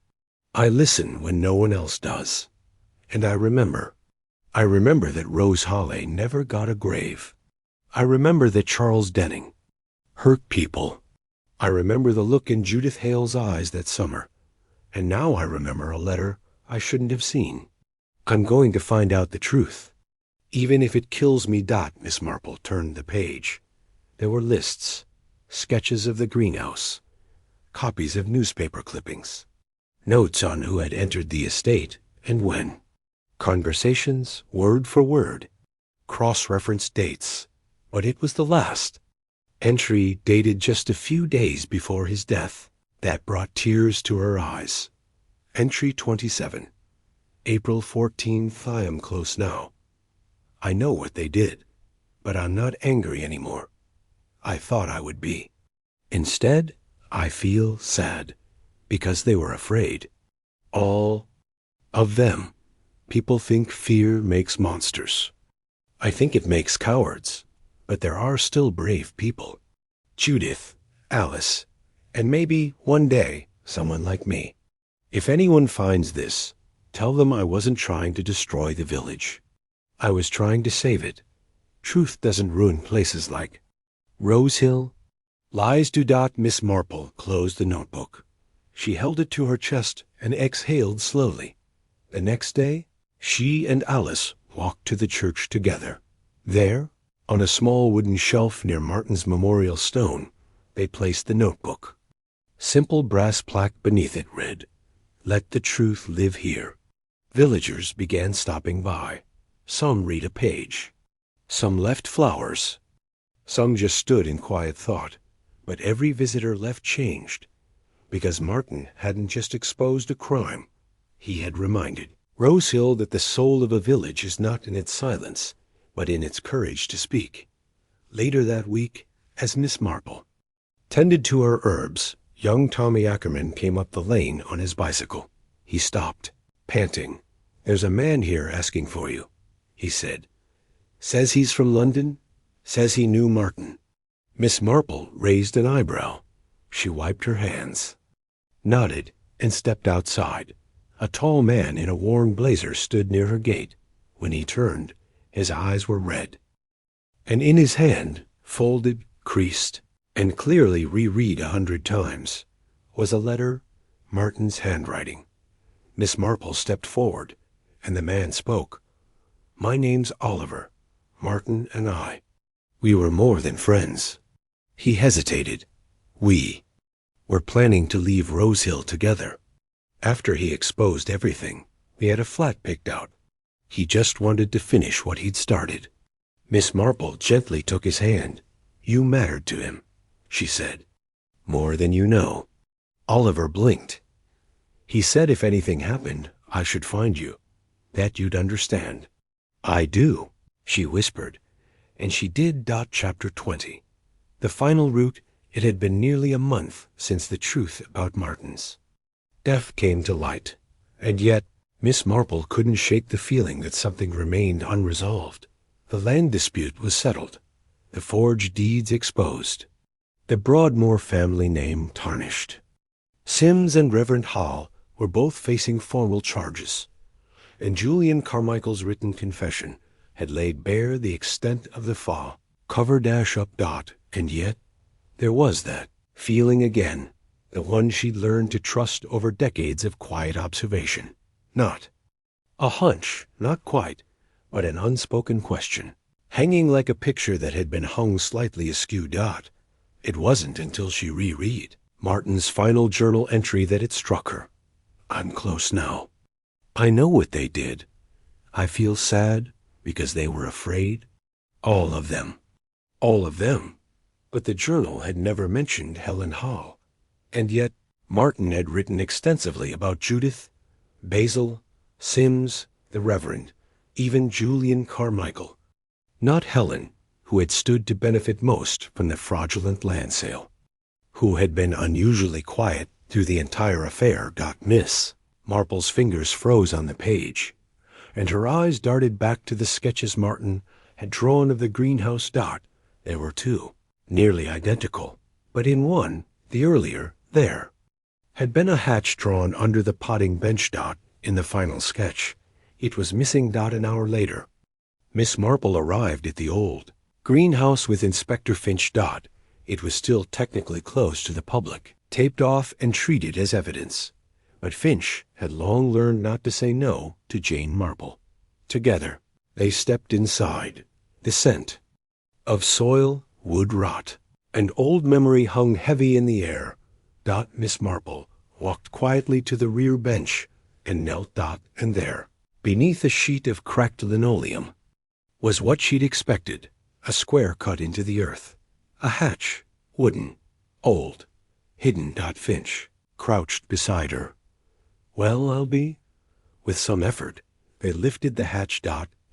I listen when no one else does. And I remember that Rose Hawley never got a grave. I remember that Charles Denning hurt people. I remember the look in Judith Hale's eyes that summer. And now I remember a letter I shouldn't have seen. I'm going to find out the truth, even if it kills me. Miss Marple turned the page. There were lists, sketches of the greenhouse, copies of newspaper clippings, notes on who had entered the estate and when, conversations word for word, cross-referenced dates, but it was the last entry, dated just a few days before his death, that brought tears to her eyes. Entry 27. April 14th. I am close now. I know what they did, but I'm not angry anymore. I thought I would be. Instead, I feel sad, because they were afraid. All of them. People think fear makes monsters. I think it makes cowards, but there are still brave people. Judith, Alice, and maybe, one day, someone like me. If anyone finds this, tell them I wasn't trying to destroy the village. I was trying to save it. Truth doesn't ruin places like Rosehill. Lies do. Miss Marple closed the notebook. She held it to her chest and exhaled slowly. The next day, she and Alice walked to the church together. There, on a small wooden shelf near Martin's memorial stone, they placed the notebook. Simple brass plaque beneath it read, "Let the truth live here." Villagers began stopping by. Some read a page. Some left flowers. Some just stood in quiet thought. But every visitor left changed, because Martin hadn't just exposed a crime. He had reminded Rosehill that the soul of a village is not in its silence, but in its courage to speak. Later that week, as Miss Marple tended to her herbs, young Tommy Ackerman came up the lane on his bicycle. He stopped, panting. "There's a man here asking for you," he said. "Says he's from London. Says he knew Martin." Miss Marple raised an eyebrow. She wiped her hands, nodded, and stepped outside. A tall man in a worn blazer stood near her gate. When he turned, his eyes were red. And in his hand, folded, creased, and clearly reread 100 times, was a letter, Martin's handwriting. Miss Marple stepped forward, and the man spoke. "My name's Oliver. Martin and I. We were more than friends." He hesitated. "We were planning to leave Rosehill together. After he exposed everything, we had a flat picked out. He just wanted to finish what he'd started." Miss Marple gently took his hand. "You mattered to him," she said. "More than you know." Oliver blinked. "He said if anything happened, I should find you. That you'd understand." "I do," she whispered. And she did. Chapter 20. The final route. It had been nearly a month since the truth about Martin's death came to light, and yet Miss Marple couldn't shake the feeling that something remained unresolved. The land dispute was settled, the forged deeds exposed, the Broadmoor family name tarnished. Sims and Reverend Hall were both facing formal charges, and Julian Carmichael's written confession had laid bare the extent of the fall. Cover-up. And yet, there was that feeling again, the one she'd learned to trust over decades of quiet observation. Not a hunch, not quite, but an unspoken question, hanging like a picture that had been hung slightly askew. It wasn't until she reread Martin's final journal entry that it struck her. "I'm close now. I know what they did. I feel sad because they were afraid. All of them. All of them." But the journal had never mentioned Helen Hall. And yet Martin had written extensively about Judith, Basil, Sims, the Reverend, even Julian Carmichael. Not Helen, who had stood to benefit most from the fraudulent land sale, who had been unusually quiet through the entire affair. Miss Marple's fingers froze on the page, and her eyes darted back to the sketches Martin had drawn of the greenhouse. There were two, nearly identical, but in one, the earlier, there had been a hatch drawn under the potting bench. In the final sketch, it was missing. An hour later, Miss Marple arrived at the old greenhouse with Inspector Finch. It was still technically closed to the public, taped off and treated as evidence. But Finch had long learned not to say no to Jane Marple. Together, they stepped inside. The scent of soil, wood rot, and old memory hung heavy in the air. Miss Marple walked quietly to the rear bench and knelt. And there, beneath a sheet of cracked linoleum, was what she'd expected, a square cut into the earth. A hatch, wooden, old, hidden. Finch crouched beside her. "Well, I'll be." With some effort, they lifted the hatch.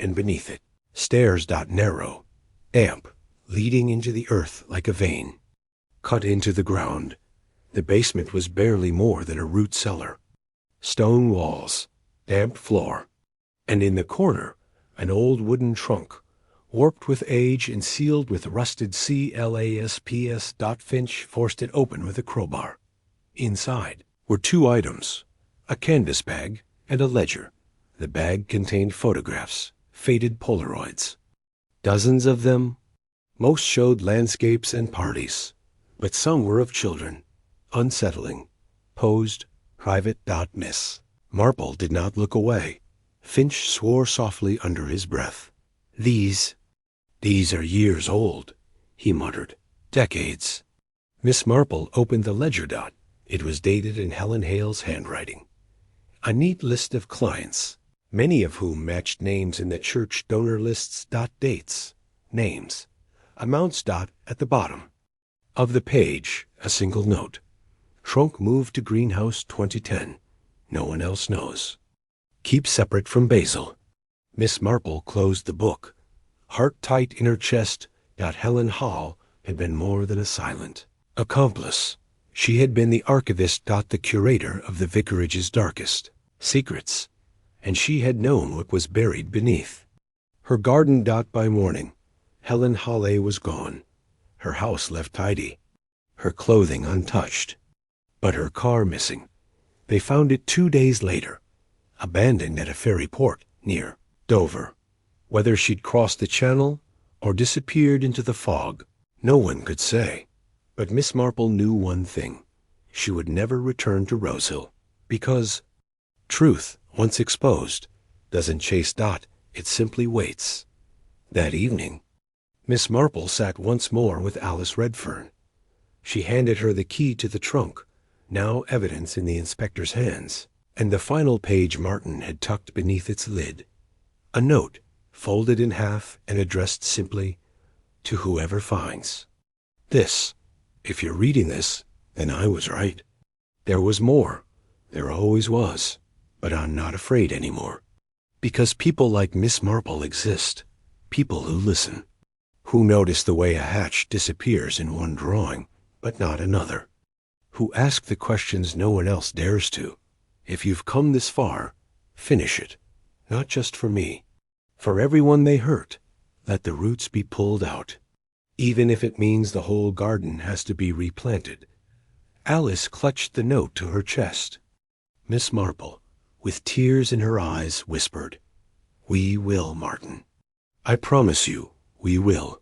And beneath it, stairs. Narrow, damp, leading into the earth like a vein, cut into the ground. The basement was barely more than a root cellar. Stone walls, damp floor, and in the corner, an old wooden trunk, warped with age and sealed with rusted CLASPS. Finch forced it open with a crowbar. Inside were two items, a canvas bag and a ledger. The bag contained photographs, faded Polaroids. Dozens of them. Most showed landscapes and parties, but some were of children, unsettling, posed, private. Miss Marple did not look away. Finch swore softly under his breath. These are years old, he muttered. Decades. Miss Marple opened the ledger. It was dated in Helen Hale's handwriting. A neat list of clients, many of whom matched names in the church donor lists. Dates, names, amounts. At the bottom of the page, a single note. Trunk moved to greenhouse 2010. No one else knows. Keep separate from Basil. Miss Marple closed the book. Heart tight in her chest. Helen Hall had been more than a silent accomplice. She had been the archivist. The curator of the vicarage's darkest secrets, and she had known what was buried beneath. Her garden. By morning, Helen Halley was gone. Her house left tidy, her clothing untouched, but her car missing. They found it 2 days later, abandoned at a ferry port near Dover. Whether she'd crossed the channel or disappeared into the fog, no one could say. But Miss Marple knew one thing. She would never return to Rosehill, because truth, once exposed, doesn't chase. It simply waits. That evening, Miss Marple sat once more with Alice Redfern. She handed her the key to the trunk, now evidence in the inspector's hands, and the final page Martin had tucked beneath its lid. A note, folded in half and addressed simply, to whoever finds this. If you're reading this, then I was right. There was more. There always was. But I'm not afraid anymore. Because people like Miss Marple exist. People who listen. Who notice the way a hatch disappears in one drawing, but not another. Who ask the questions no one else dares to. If you've come this far, finish it. Not just for me. For everyone they hurt, let the roots be pulled out. Even if it means the whole garden has to be replanted. Alice clutched the note to her chest. Miss Marple, with tears in her eyes, whispered, "We will, Martin. I promise you, we will."